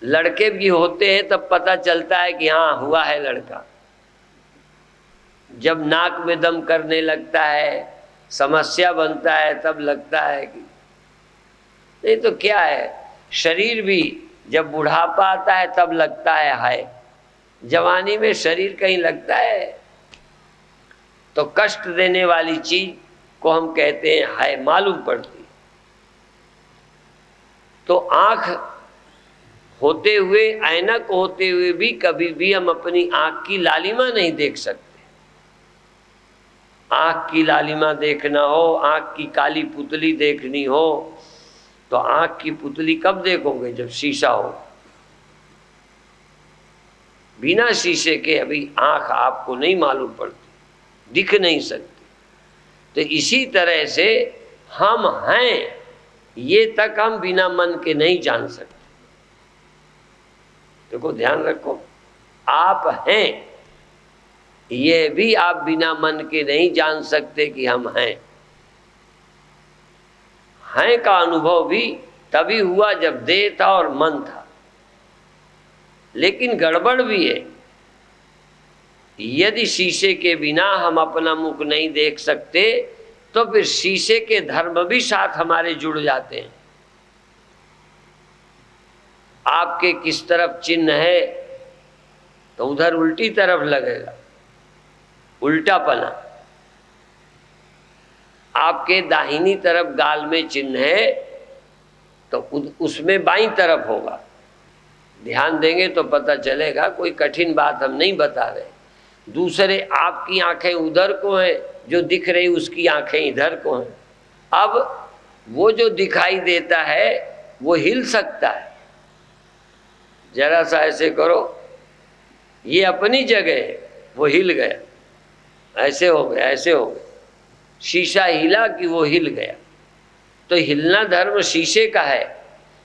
लड़के भी होते हैं तब पता चलता है कि हाँ हुआ है लड़का। जब नाक में दम करने लगता है, समस्या बनता है, तब लगता है कि नहीं तो क्या है। शरीर भी जब बुढ़ापा आता है तब लगता है हाय। जवानी में शरीर कहीं लगता है। तो कष्ट देने वाली चीज को हम कहते हैं हाय, मालूम पड़ती। तो आंख होते हुए, ऐनक होते हुए भी कभी भी हम अपनी आंख की लालिमा नहीं देख सकते। आंख की लालिमा देखना हो, आंख की काली पुतली देखनी हो, तो आंख की पुतली कब देखोगे? जब शीशा हो। बिना शीशे के अभी आंख आपको नहीं मालूम पड़ती, दिख नहीं सकती। तो इसी तरह से हम हैं, ये तक हम बिना मन के नहीं जान सकते। देखो ध्यान रखो, आप हैं ये भी आप बिना मन के नहीं जान सकते कि हम हैं। हैं का अनुभव भी तभी हुआ जब देह था और मन था। लेकिन गड़बड़ भी है। यदि शीशे के बिना हम अपना मुख नहीं देख सकते तो फिर शीशे के धर्म भी साथ हमारे जुड़ जाते हैं। आपके किस तरफ चिन्ह है तो उधर उल्टी तरफ लगेगा, उल्टा पना। आपके दाहिनी तरफ गाल में चिन्ह है तो उसमें बाईं तरफ होगा। ध्यान देंगे तो पता चलेगा, कोई कठिन बात हम नहीं बता रहे। दूसरे आपकी आंखें उधर को हैं, जो दिख रही उसकी आंखें इधर को हैं। अब वो जो दिखाई देता है वो हिल सकता है। जरा सा ऐसे करो, ये अपनी जगह है, वो हिल गया, ऐसे हो गया, ऐसे हो गया। शीशा हिला कि वो हिल गया। तो हिलना धर्म शीशे का है।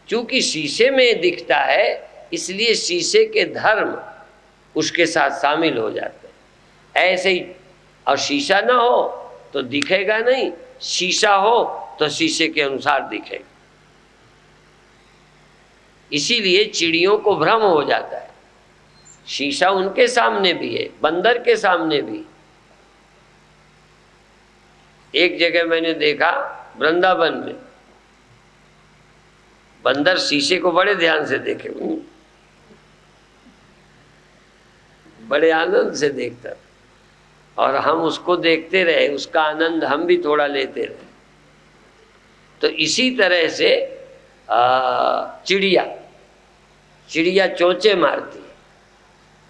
चूंकि शीशे में दिखता है इसलिए शीशे के धर्म उसके साथ शामिल हो जाते हैं। ऐसे ही, और शीशा ना हो तो दिखेगा नहीं, शीशा हो तो शीशे के अनुसार दिखेगा। इसीलिए चिड़ियों को भ्रम हो जाता है। शीशा उनके सामने भी है, बंदर के सामने भी। एक जगह मैंने देखा वृंदावन में, बंदर शीशे को बड़े ध्यान से देखे, बड़े आनंद से देखता, और हम उसको देखते रहे, उसका आनंद हम भी थोड़ा लेते रहे। तो इसी तरह से चिड़िया चोंचे मारती है।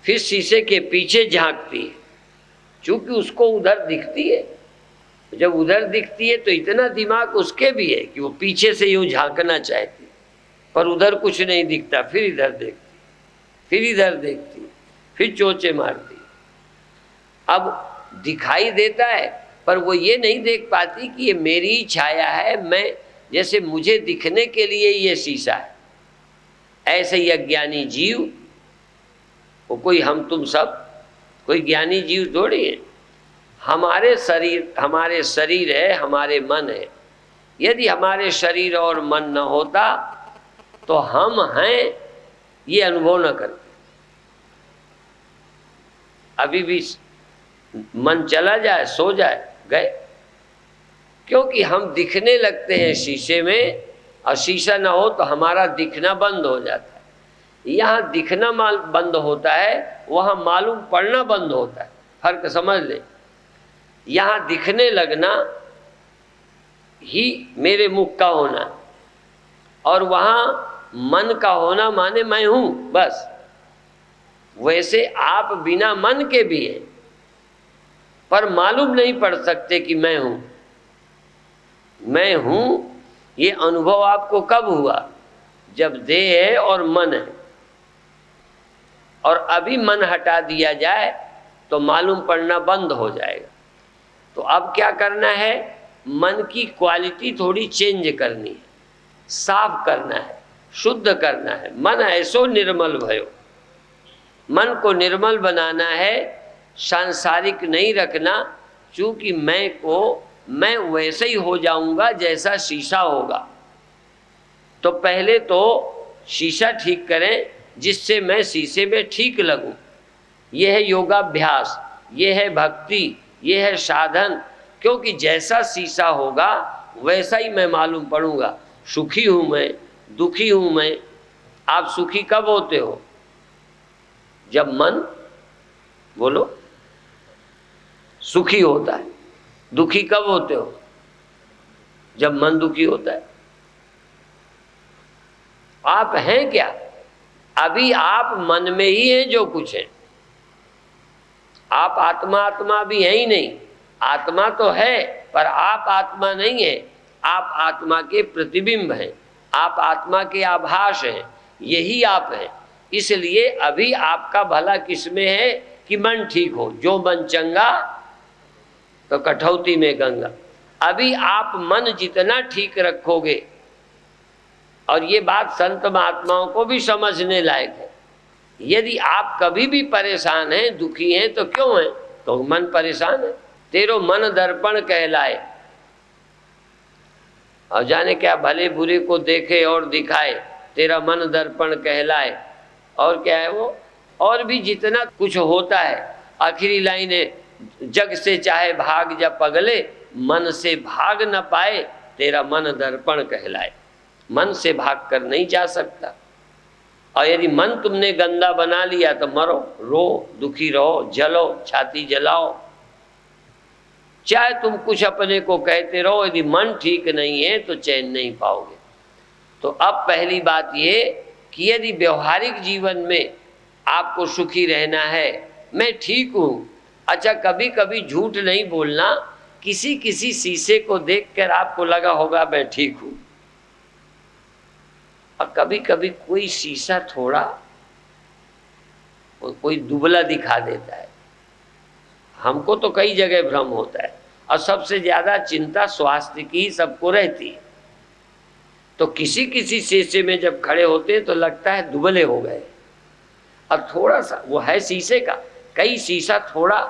फिर शीशे के पीछे झांकती है, चूंकि उसको उधर दिखती है। जब उधर दिखती है तो इतना दिमाग उसके भी है कि वो पीछे से यूं झांकना चाहती, पर उधर कुछ नहीं दिखता। फिर इधर देखती, फिर इधर देखती, फिर चोंचे मारती। अब दिखाई देता है, पर वो ये नहीं देख पाती कि ये मेरी छाया है, मैं जैसे मुझे दिखने के लिए ये शीशा है। ऐसे ही अज्ञानी जीव, वो कोई हम तुम सब कोई ज्ञानी जीव थोड़ी है। हमारे शरीर है, हमारे मन है। यदि हमारे शरीर और मन न होता तो हम हैं ये अनुभव न करते। अभी भी मन चला जाए, सो जाए, गए, क्योंकि हम दिखने लगते हैं शीशे में, और शीशा ना हो तो हमारा दिखना बंद हो जाता है। यहाँ दिखना बंद होता है, वहाँ मालूम पड़ना बंद होता है। फर्क समझ ले। यहाँ दिखने लगना ही मेरे मुख का होना, और वहाँ मन का होना माने मैं हूँ बस। वैसे आप बिना मन के भी हैं, पर मालूम नहीं पड़ सकते कि मैं हूँ। मैं हूँ ये अनुभव आपको कब हुआ? जब देह है और मन है। और अभी मन हटा दिया जाए तो मालूम पड़ना बंद हो जाएगा। तो अब क्या करना है? मन की क्वालिटी थोड़ी चेंज करनी है, साफ करना है, शुद्ध करना है। मन ऐसो निर्मल भयो, मन को निर्मल बनाना है, सांसारिक नहीं रखना। चूंकि मैं वैसे ही हो जाऊंगा जैसा शीशा होगा। तो पहले तो शीशा ठीक करें जिससे मैं शीशे में ठीक लगूं। यह है योगाभ्यास, यह है भक्ति, यह है साधन। क्योंकि जैसा शीशा होगा वैसा ही मैं मालूम पड़ूंगा। सुखी हूं मैं, दुखी हूं मैं। आप सुखी कब होते हो? जब मन, बोलो, सुखी होता है। दुखी कब होते हो? जब मन दुखी होता है। आप हैं क्या? अभी आप मन में ही हैं जो कुछ है। आप आत्मा भी है ही नहीं। आत्मा तो है, पर आप आत्मा नहीं है। आप आत्मा के प्रतिबिंब हैं, आप आत्मा के आभास हैं, यही आप हैं। इसलिए अभी आपका भला किसमें है कि मन ठीक हो। जो मन चंगा तो कठौती में गंगा। अभी आप मन जितना ठीक रखोगे, और ये बात संत महात्माओं को भी समझने लायक है। यदि आप कभी भी परेशान हैं, दुखी हैं, तो क्यों हैं? तो मन परेशान है। तेरो मन दर्पण कहलाए, और जाने क्या भले बुरे को देखे और दिखाए, तेरा मन दर्पण कहलाए। और क्या है वो? और भी जितना कुछ होता है। आखिरी लाइन है, जग से चाहे भाग जा पगले, मन से भाग न पाए, तेरा मन दर्पण कहलाए। मन से भाग कर नहीं जा सकता। और यदि मन तुमने गंदा बना लिया तो मरो, रो, दुखी रहो, जलो, छाती जलाओ, चाहे तुम कुछ अपने को कहते रहो। यदि मन ठीक नहीं है तो चैन नहीं पाओगे। तो अब पहली बात ये कि यदि व्यवहारिक जीवन में आपको सुखी रहना है, मैं ठीक हूँ। अच्छा, कभी कभी झूठ नहीं बोलना। किसी किसी शीशे को देखकर आपको लगा होगा मैं ठीक हूँ, और कभी कभी कोई शीशा थोड़ा कोई दुबला दिखा देता है। हमको तो कई जगह भ्रम होता है, और सबसे ज्यादा चिंता स्वास्थ्य की ही सबको रहती है। तो किसी किसी शीशे में जब खड़े होते हैं तो लगता है दुबले हो गए। और थोड़ा सा वो है शीशे का, कई शीशा थोड़ा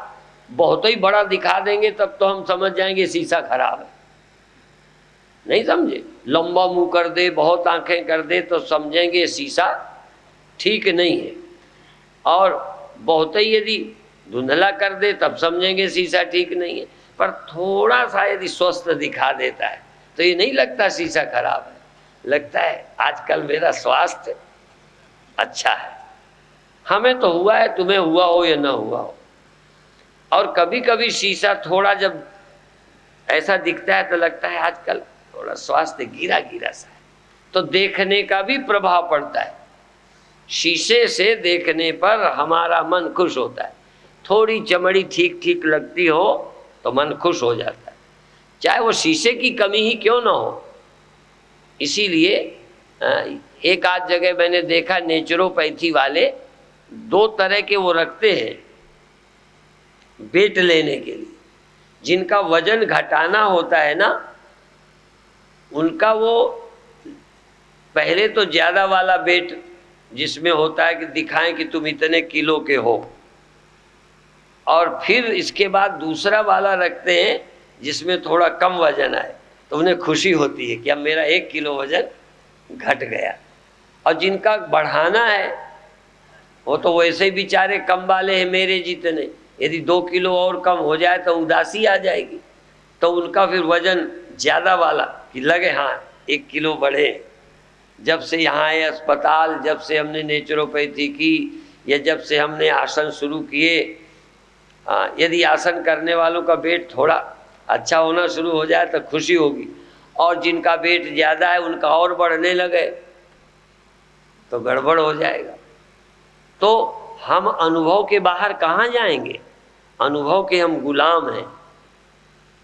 बहुत ही बड़ा दिखा देंगे तब तो हम समझ जाएंगे शीशा खराब है। नहीं समझे? लंबा मुंह कर दे, बहुत आंखें कर दे तो समझेंगे शीशा ठीक नहीं है। और बहुत ही यदि धुंधला कर दे तब समझेंगे शीशा ठीक नहीं है। पर थोड़ा सा यदि स्वस्थ दिखा देता है तो ये नहीं लगता शीशा खराब है, लगता है आजकल मेरा स्वास्थ्य अच्छा है। हमें तो हुआ है, तुम्हें हुआ हो या ना हुआ हो। और कभी कभी शीशा थोड़ा जब ऐसा दिखता है तो लगता है आजकल थोड़ा स्वास्थ्य गिरा गिरा सा है, तो देखने का भी प्रभाव पड़ता है। शीशे से देखने पर हमारा मन खुश होता है। थोड़ी चमड़ी ठीक ठीक लगती हो तो मन खुश हो जाता है, चाहे वो शीशे की कमी ही क्यों ना हो। इसीलिए एक आध जगह मैंने देखा नेचुरोपैथी वाले 2 तरह के वो रखते हैं वेट लेने के लिए। जिनका वजन घटाना होता है ना, उनका वो पहले तो ज़्यादा वाला वेट जिसमें होता है कि दिखाएं कि तुम इतने किलो के हो, और फिर इसके बाद दूसरा वाला रखते हैं जिसमें थोड़ा कम वजन आए, तो उन्हें खुशी होती है कि अब मेरा 1 किलो वजन घट गया। और जिनका बढ़ाना है वो तो वैसे ही बेचारे कम वाले हैं मेरे जितने, यदि 2 किलो और कम हो जाए तो उदासी आ जाएगी, तो उनका फिर वजन ज़्यादा वाला कि लगे हाँ 1 किलो बढ़े। जब से यहाँ आए अस्पताल, जब से हमने नेचुरोपैथी की या जब से हमने आसन शुरू किए, यदि आसन करने वालों का वेट थोड़ा अच्छा होना शुरू हो जाए तो खुशी होगी, और जिनका वेट ज़्यादा है उनका और बढ़ने लगे तो गड़बड़ हो जाएगा। तो हम अनुभव के बाहर कहाँ जाएंगे? अनुभव के हम गुलाम हैं।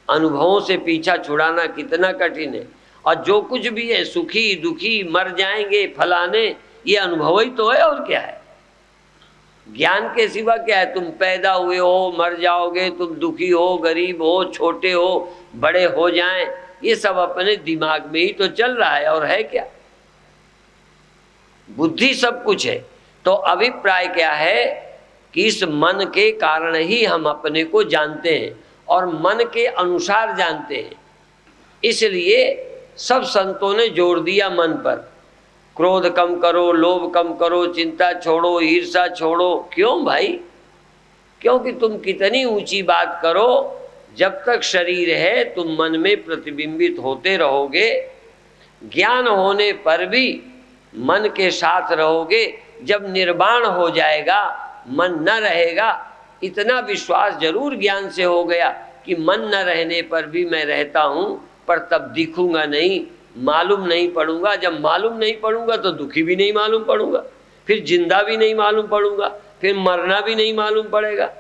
अनुभवों से पीछा छुड़ाना कितना कठिन है। और जो कुछ भी है, सुखी दुखी, मर जाएंगे फलाने, ये अनुभव ही तो है, और क्या है? ज्ञान के सिवा क्या है? तुम पैदा हुए हो, मर जाओगे, तुम दुखी हो, गरीब हो, छोटे हो, बड़े हो जाएं, ये सब अपने दिमाग में ही तो चल रहा है, और है क्या? बुद्धि सब कुछ है। तो अभिप्राय क्या है कि इस मन के कारण ही हम अपने को जानते हैं और मन के अनुसार जानते हैं। इसलिए सब संतों ने जोड़ दिया मन पर, क्रोध कम करो, लोभ कम करो, चिंता छोड़ो, ईर्ष्या छोड़ो। क्यों भाई? क्योंकि तुम कितनी ऊंची बात करो, जब तक शरीर है तुम मन में प्रतिबिंबित होते रहोगे। ज्ञान होने पर भी मन के साथ रहोगे। जब निर्वाण हो जाएगा, मन न रहेगा, इतना विश्वास जरूर ज्ञान से हो गया कि मन न रहने पर भी मैं रहता हूँ, पर तब दिखूंगा नहीं, मालूम नहीं पड़ूंगा। जब मालूम नहीं पड़ूंगा तो दुखी भी नहीं मालूम पड़ूंगा, फिर जिंदा भी नहीं मालूम पड़ूंगा, फिर मरना भी नहीं मालूम पड़ेगा।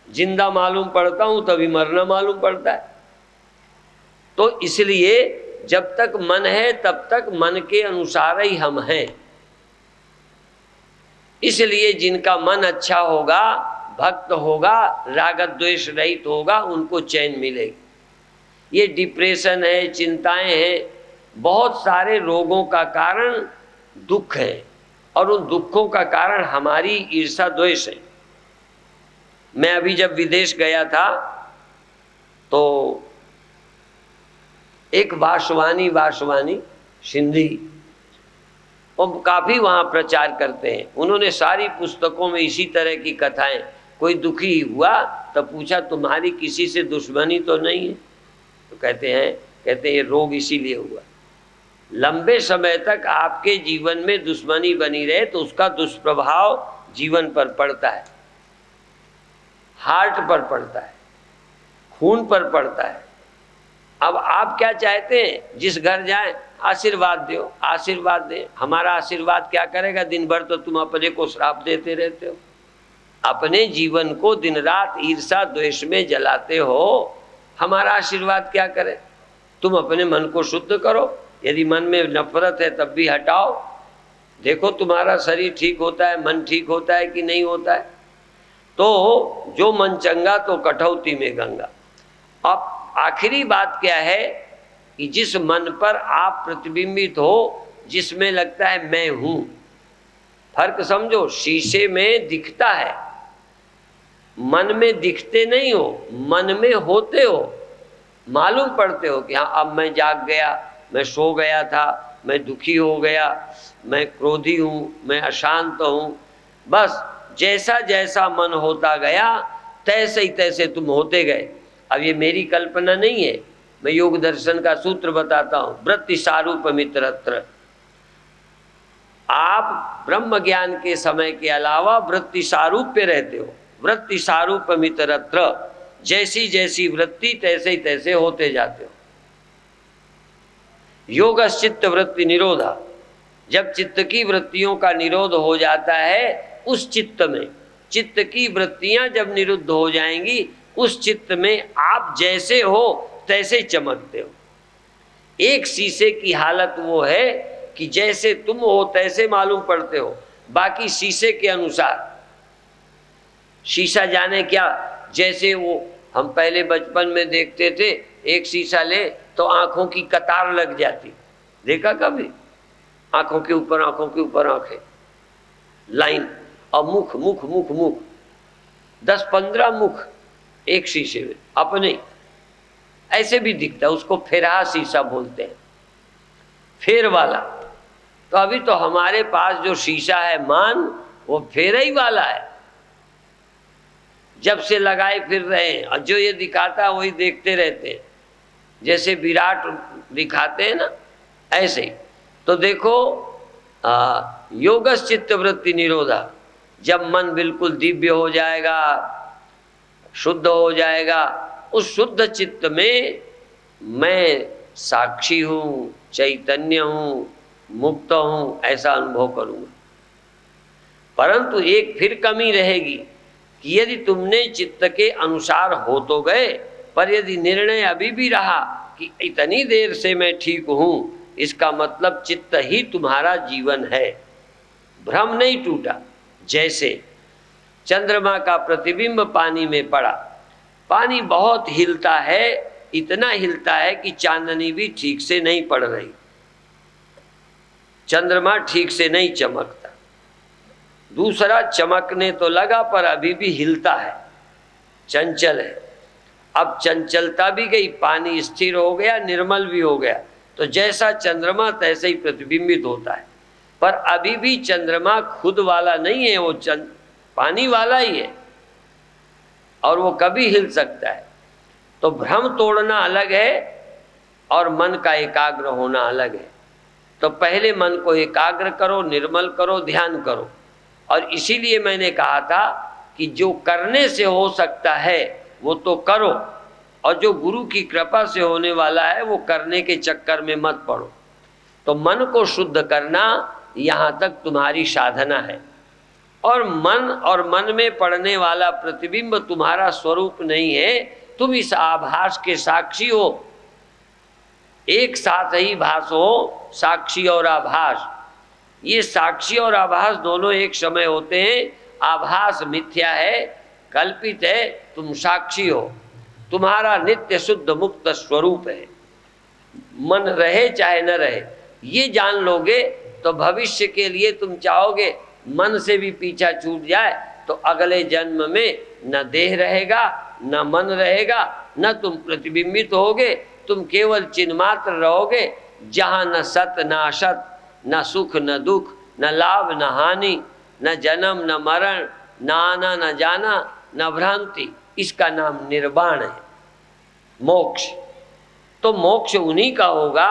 जिंदा मालूम पड़ता हूँ तभी मरना मालूम पड़ता है। तो इसलिए जब तक मन है तब तक मन के अनुसार ही हम हैं। इसलिए जिनका मन अच्छा होगा, भक्त होगा, राग द्वेष रहित होगा, उनको चैन मिलेगी। ये डिप्रेशन है, चिंताएं हैं, बहुत सारे रोगों का कारण दुख है, और उन दुखों का कारण हमारी ईर्ष्या द्वेष है। मैं अभी जब विदेश गया था तो एक वासवानी सिंधी, वो काफ़ी वहाँ प्रचार करते हैं। उन्होंने सारी पुस्तकों में इसी तरह की कथाएं। कोई दुखी हुआ तो पूछा तुम्हारी किसी से दुश्मनी तो नहीं है? तो कहते हैं ये रोग इसीलिए हुआ। लंबे समय तक आपके जीवन में दुश्मनी बनी रहे तो उसका दुष्प्रभाव जीवन पर पड़ता है, हार्ट पर पड़ता है, खून पर पड़ता है। अब आप क्या चाहते हैं? जिस घर जाएं आशीर्वाद दो, आशीर्वाद दे। हमारा आशीर्वाद क्या करेगा? दिन भर तो तुम अपने को श्राप देते रहते हो, अपने जीवन को दिन रात ईर्ष्या द्वेष में जलाते हो। हमारा आशीर्वाद क्या करे? तुम अपने मन को शुद्ध करो। यदि मन में नफरत है तब भी हटाओ, देखो तुम्हारा शरीर ठीक होता है, मन ठीक होता है कि नहीं होता है। तो जो मन चंगा तो कठौती में गंगा। अब आखिरी बात क्या है कि जिस मन पर आप प्रतिबिंबित हो, जिसमें लगता है मैं हूं, फर्क समझो। शीशे में दिखता है, मन में दिखते नहीं हो, मन में होते हो, मालूम पड़ते हो कि हाँ अब मैं जाग गया, मैं सो गया था, मैं दुखी हो गया, मैं क्रोधी हूँ, मैं अशांत हूँ। बस जैसा जैसा मन होता गया तैसे ही तैसे तुम होते गए। अब ये मेरी कल्पना नहीं है, मैं योग दर्शन का सूत्र बताता हूँ, वृत्ति सारूप मित्रत्र। आप ब्रह्म ज्ञान के समय के अलावा वृत्ति सारूप पे रहते हो। वृत्ति सारूप मित्रत्र, जैसी जैसी वृत्ति तैसे ही तैसे होते जाते हो। योगश्चित्त वृत्ति निरोधा, जब चित्त की वृत्तियों का निरोध हो जाता है, उस चित्त में, चित्त की वृत्तियां जब निरुद्ध हो जाएंगी, उस चित्त में आप जैसे हो तैसे चमकते हो। एक शीशे की हालत वो है कि जैसे तुम हो तैसे मालूम पड़ते हो, बाकी शीशे के अनुसार। शीशा जाने क्या, जैसे वो हम पहले बचपन में देखते थे, एक शीशा ले तो आंखों की कतार लग जाती, देखा कभी? आंखों के ऊपर आंखें, लाइन, और मुख मुख मुख मुख, 10-15 मुख एक शीशे में अपने, ऐसे भी दिखता है। उसको फेरा शीशा बोलते हैं, फेर वाला। तो अभी तो हमारे पास जो शीशा है मान, वो फेरा ही वाला है, जब से लगाए फिर रहे हैं, और जो ये दिखाता है वही देखते रहते हैं, जैसे विराट दिखाते हैं ना, ऐसे ही। तो देखो, योगस चित्त वृत्ति निरोधा, जब मन बिल्कुल दिव्य हो जाएगा, शुद्ध हो जाएगा, उस शुद्ध चित्त में मैं साक्षी हूँ, चैतन्य हूँ, मुक्त हूँ, ऐसा अनुभव करूँगा। परंतु एक फिर कमी रहेगी कि यदि तुमने चित्त के अनुसार हो तो गए, पर यदि निर्णय अभी भी रहा कि इतनी देर से मैं ठीक हूँ, इसका मतलब चित्त ही तुम्हारा जीवन है, भ्रम नहीं टूटा। जैसे चंद्रमा का प्रतिबिंब पानी में पड़ा, पानी बहुत हिलता है, इतना हिलता है कि चांदनी भी ठीक से नहीं पड़ रही, चंद्रमा ठीक से नहीं चमकता। दूसरा चमकने तो लगा पर अभी भी हिलता है, चंचल है। अब चंचलता भी गई, पानी स्थिर हो गया, निर्मल भी हो गया, तो जैसा चंद्रमा तैसे ही प्रतिबिंबित होता है। पर अभी भी चंद्रमा खुद वाला नहीं है, वो पानी वाला ही है, और वो कभी हिल सकता है। तो भ्रम तोड़ना अलग है और मन का एकाग्र होना अलग है। तो पहले मन को एकाग्र करो, निर्मल करो, ध्यान करो। और इसीलिए मैंने कहा था कि जो करने से हो सकता है वो तो करो, और जो गुरु की कृपा से होने वाला है वो करने के चक्कर में मत पड़ो। तो मन को शुद्ध करना यहाँ तक तुम्हारी साधना है, और मन में पड़ने वाला प्रतिबिंब तुम्हारा स्वरूप नहीं है, तुम इस आभास के साक्षी हो। एक साथ ही भास हो, साक्षी और आभास। ये साक्षी और आभास दोनों एक समय होते हैं। आभास मिथ्या है, कल्पित है, तुम साक्षी हो, तुम्हारा नित्य शुद्ध मुक्त स्वरूप है। मन रहे चाहे न रहे, ये जान लोगे तो भविष्य के लिए तुम चाहोगे मन से भी पीछा छूट जाए, तो अगले जन्म में न देह रहेगा, न मन रहेगा, न तुम प्रतिबिंबित होगे, तुम केवल चिन्मात्र रहोगे, जहाँ न सत न असत, न सुख न दुख, न लाभ न हानि, न जन्म न मरण, न आना न जाना, न भ्रांति। इसका नाम निर्वाण है, मोक्ष। तो मोक्ष उन्हीं का होगा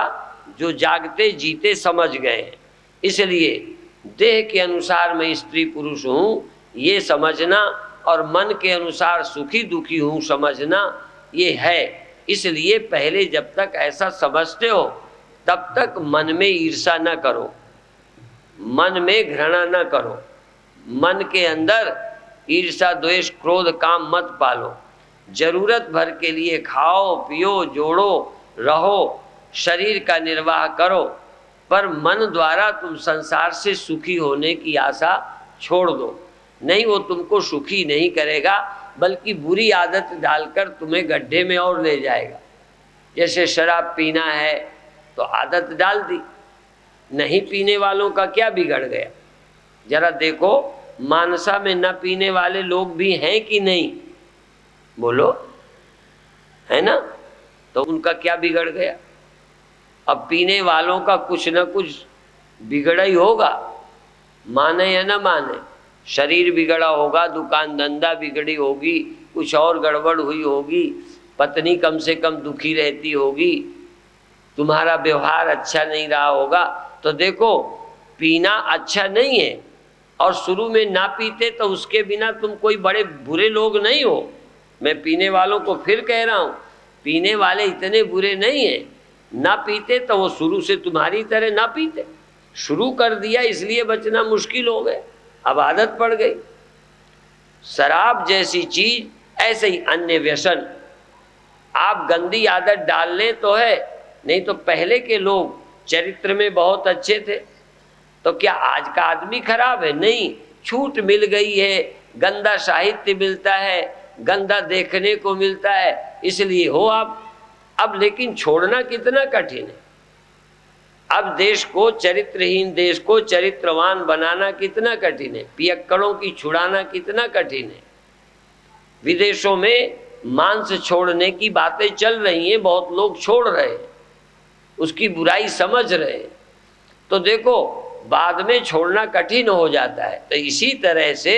जो जागते जीते समझ गए। इसलिए देह के अनुसार मैं स्त्री पुरुष हूँ ये समझना, और मन के अनुसार सुखी दुखी हूँ समझना, ये है। इसलिए पहले जब तक ऐसा समझते हो तब तक मन में ईर्षा न करो, मन में घृणा न करो, मन के अंदर ईर्षा द्वेष क्रोध काम मत पालो। जरूरत भर के लिए खाओ पियो, जोड़ो, रहो, शरीर का निर्वाह करो, पर मन द्वारा तुम संसार से सुखी होने की आशा छोड़ दो। नहीं, वो तुमको सुखी नहीं करेगा, बल्कि बुरी आदत डालकर तुम्हें गड्ढे में और ले जाएगा। जैसे शराब पीना है तो आदत डाल दी, नहीं पीने वालों का क्या बिगड़ गया? जरा देखो, मानसा में न पीने वाले लोग भी हैं कि नहीं? बोलो, है ना? तो उनका क्या बिगड़ गया? अब पीने वालों का कुछ न कुछ बिगड़ा ही होगा, माने या न माने। शरीर बिगड़ा होगा, दुकान धंधा बिगड़ी होगी, कुछ और गड़बड़ हुई होगी, पत्नी कम से कम दुखी रहती होगी, तुम्हारा व्यवहार अच्छा नहीं रहा होगा। तो देखो, पीना अच्छा नहीं है, और शुरू में ना पीते तो उसके बिना तुम कोई बड़े बुरे लोग नहीं हो। मैं पीने वालों को फिर कह रहा हूँ, पीने वाले इतने बुरे नहीं हैं। ना पीते तो वो शुरू से तुम्हारी तरह ना पीते, शुरू कर दिया इसलिए बचना मुश्किल हो गया, अब आदत पड़ गई। शराब जैसी चीज, ऐसे ही अन्य व्यसन। आप गंदी आदत डाल लें तो है, नहीं तो पहले के लोग चरित्र में बहुत अच्छे थे, तो क्या आज का आदमी खराब है? नहीं, छूट मिल गई है, गंदा साहित्य मिलता है, गंदा देखने को मिलता है, इसलिए हो आप। अब लेकिन छोड़ना कितना कठिन है। अब देश को चरित्रहीन, देश को चरित्रवान बनाना कितना कठिन है, पियक्कड़ों की छुड़ाना कितना कठिन है। विदेशों में मांस छोड़ने की बातें चल रही हैं, बहुत लोग छोड़ रहे हैं, उसकी बुराई समझ रहे हैं, तो देखो बाद में छोड़ना कठिन हो जाता है। तो इसी तरह से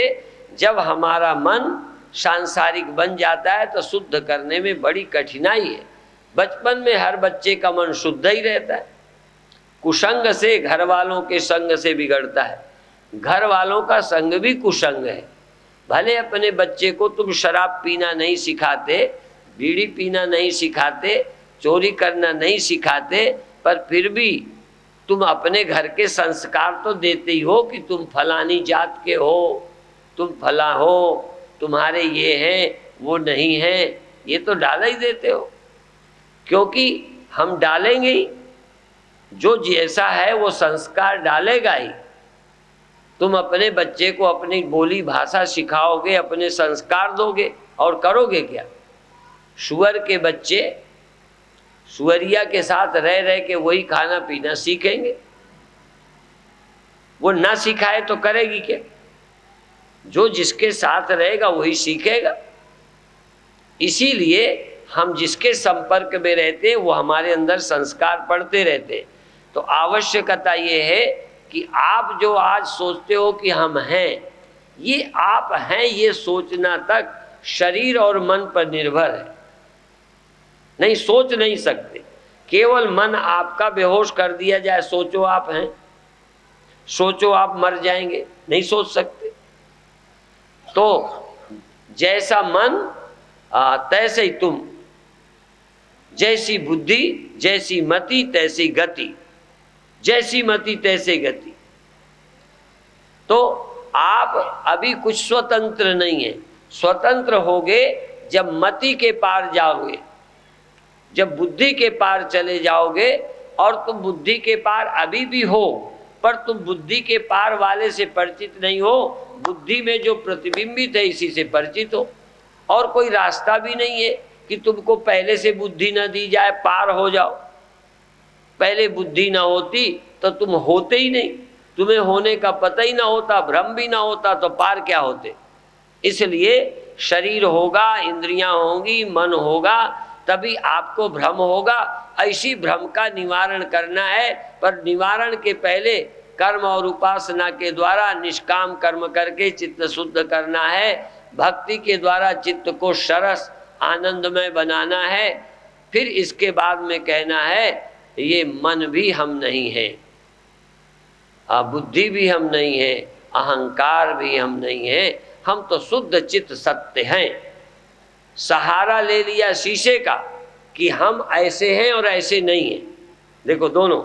जब हमारा मन सांसारिक बन जाता है तो शुद्ध करने में बड़ी कठिनाई है। बचपन में हर बच्चे का मन शुद्ध ही रहता है, कुसंग से, घर वालों के संग से बिगड़ता है। घर वालों का संग भी कुसंग है। भले अपने बच्चे को तुम शराब पीना नहीं सिखाते, बीड़ी पीना नहीं सिखाते, चोरी करना नहीं सिखाते, पर फिर भी तुम अपने घर के संस्कार तो देते ही हो कि तुम फलानी जात के हो, तुम फला हो, तुम्हारे ये हैं वो नहीं हैं, ये तो डाला ही देते हो। क्योंकि हम डालेंगे ही, जो जैसा है वो संस्कार डालेगा ही। तुम अपने बच्चे को अपनी बोली भाषा सिखाओगे, अपने संस्कार दोगे, और करोगे क्या? सुअर के बच्चे सुअरिया के साथ रह रह के वही खाना पीना सीखेंगे, वो ना सिखाए तो करेगी क्या? जो जिसके साथ रहेगा वही सीखेगा। इसीलिए हम जिसके संपर्क में रहते हैं वो हमारे अंदर संस्कार पड़ते रहते हैं। तो आवश्यकता ये है कि आप जो आज सोचते हो कि हम हैं, ये आप हैं, ये सोचना तक शरीर और मन पर निर्भर है। नहीं, सोच नहीं सकते। केवल मन आपका बेहोश कर दिया जाए, सोचो आप हैं, सोचो आप मर जाएंगे, नहीं सोच सकते। तो जैसा मन तैसे ही तुम, जैसी बुद्धि जैसी मति तैसी गति, जैसी मति तैसे गति। तो आप अभी कुछ स्वतंत्र नहीं है। स्वतंत्र होगे जब मति के पार जाओगे, जब बुद्धि के पार चले जाओगे। और तुम बुद्धि के पार अभी भी हो, पर तुम बुद्धि के पार वाले से परिचित नहीं हो। बुद्धि में जो प्रतिबिंबित है इसी से परिचित हो, और कोई रास्ता भी नहीं है कि तुमको पहले से बुद्धि न दी जाए, पार हो जाओ। पहले बुद्धि ना होती तो तुम होते ही नहीं, तुम्हें होने का पता ही ना होता, भ्रम भी ना होता, तो पार क्या होते। इसलिए शरीर होगा, इंद्रियां होंगी, मन होगा, तभी आपको भ्रम होगा। ऐसी भ्रम का निवारण करना है, पर निवारण के पहले कर्म और उपासना के द्वारा निष्काम कर्म करके चित्त शुद्ध करना है। भक्ति के द्वारा चित्त को सरस आनंदमय बनाना है। फिर इसके बाद में कहना है, ये मन भी हम नहीं है, बुद्धि भी हम नहीं है, अहंकार भी हम नहीं है, हम तो शुद्ध चित्त सत्य हैं। सहारा ले लिया शीशे का कि हम ऐसे हैं और ऐसे नहीं हैं। देखो, दोनों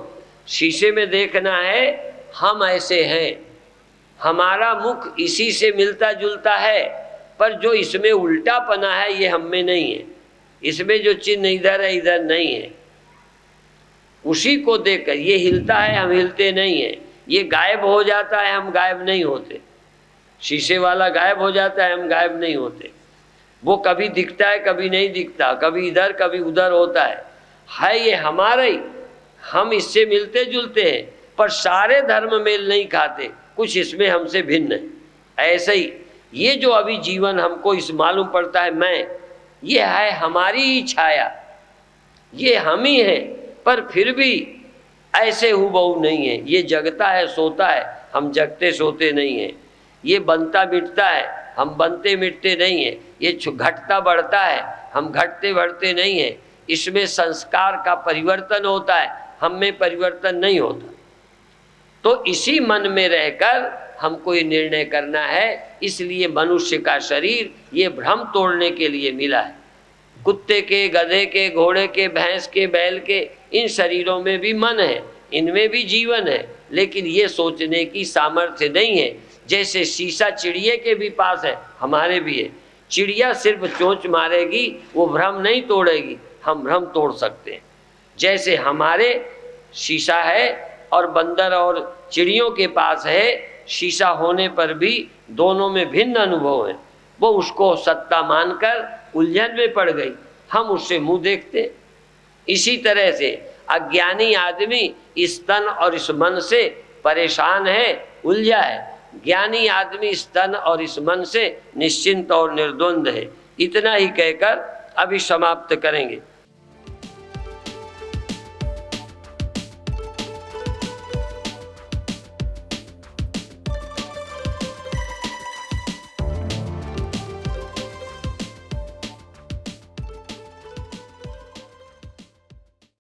शीशे में देखना है, हम ऐसे हैं, हमारा मुख इसी से मिलता जुलता है, पर जो इसमें उल्टा पना है ये हम में नहीं है। इसमें जो चिन्ह इधर है इधर नहीं है, उसी को देखकर ये हिलता है, हम हिलते नहीं हैं। ये गायब हो जाता है, हम गायब नहीं होते। शीशे वाला गायब हो जाता है, हम गायब नहीं होते। वो कभी दिखता है, कभी नहीं दिखता, कभी इधर कभी उधर होता है ये हमारा ही। हम इससे मिलते जुलते हैं, पर सारे धर्म मेल नहीं खाते, कुछ इसमें हमसे भिन्न है। ऐसे ही ये जो अभी जीवन हमको इस मालूम पड़ता है मैं, ये है हमारी ही छाया, ये हम ही हैं, पर फिर भी ऐसे हुबहू नहीं है। ये जगता है सोता है, हम जगते सोते नहीं हैं। ये बनता मिटता है, हम बनते मिटते नहीं हैं। ये घटता बढ़ता है, हम घटते बढ़ते नहीं हैं। इसमें संस्कार का परिवर्तन होता है, हम में परिवर्तन नहीं होता। तो इसी मन में रहकर हमको ये निर्णय करना है। इसलिए मनुष्य का शरीर ये भ्रम तोड़ने के लिए मिला है। कुत्ते के, गधे के, घोड़े के, भैंस के, बैल के, इन शरीरों में भी मन है, इनमें भी जीवन है, लेकिन ये सोचने की सामर्थ्य नहीं है। जैसे शीशा चिड़िया के भी पास है, हमारे भी है। चिड़िया सिर्फ चोंच मारेगी, वो भ्रम नहीं तोड़ेगी, हम भ्रम तोड़ सकते हैं। जैसे हमारे शीशा है और बंदर और चिड़ियों के पास है, शीशा होने पर भी दोनों में भिन्न अनुभव है। वो उसको सत्ता मानकर उलझन में पड़ गई, हम उससे मुंह देखते। इसी तरह से अज्ञानी आदमी इस तन और इस मन से परेशान है, उलझा है। ज्ञानी आदमी इस तन और इस मन से निश्चिंत और निर्द्वंद है। इतना ही कहकर अभी समाप्त करेंगे।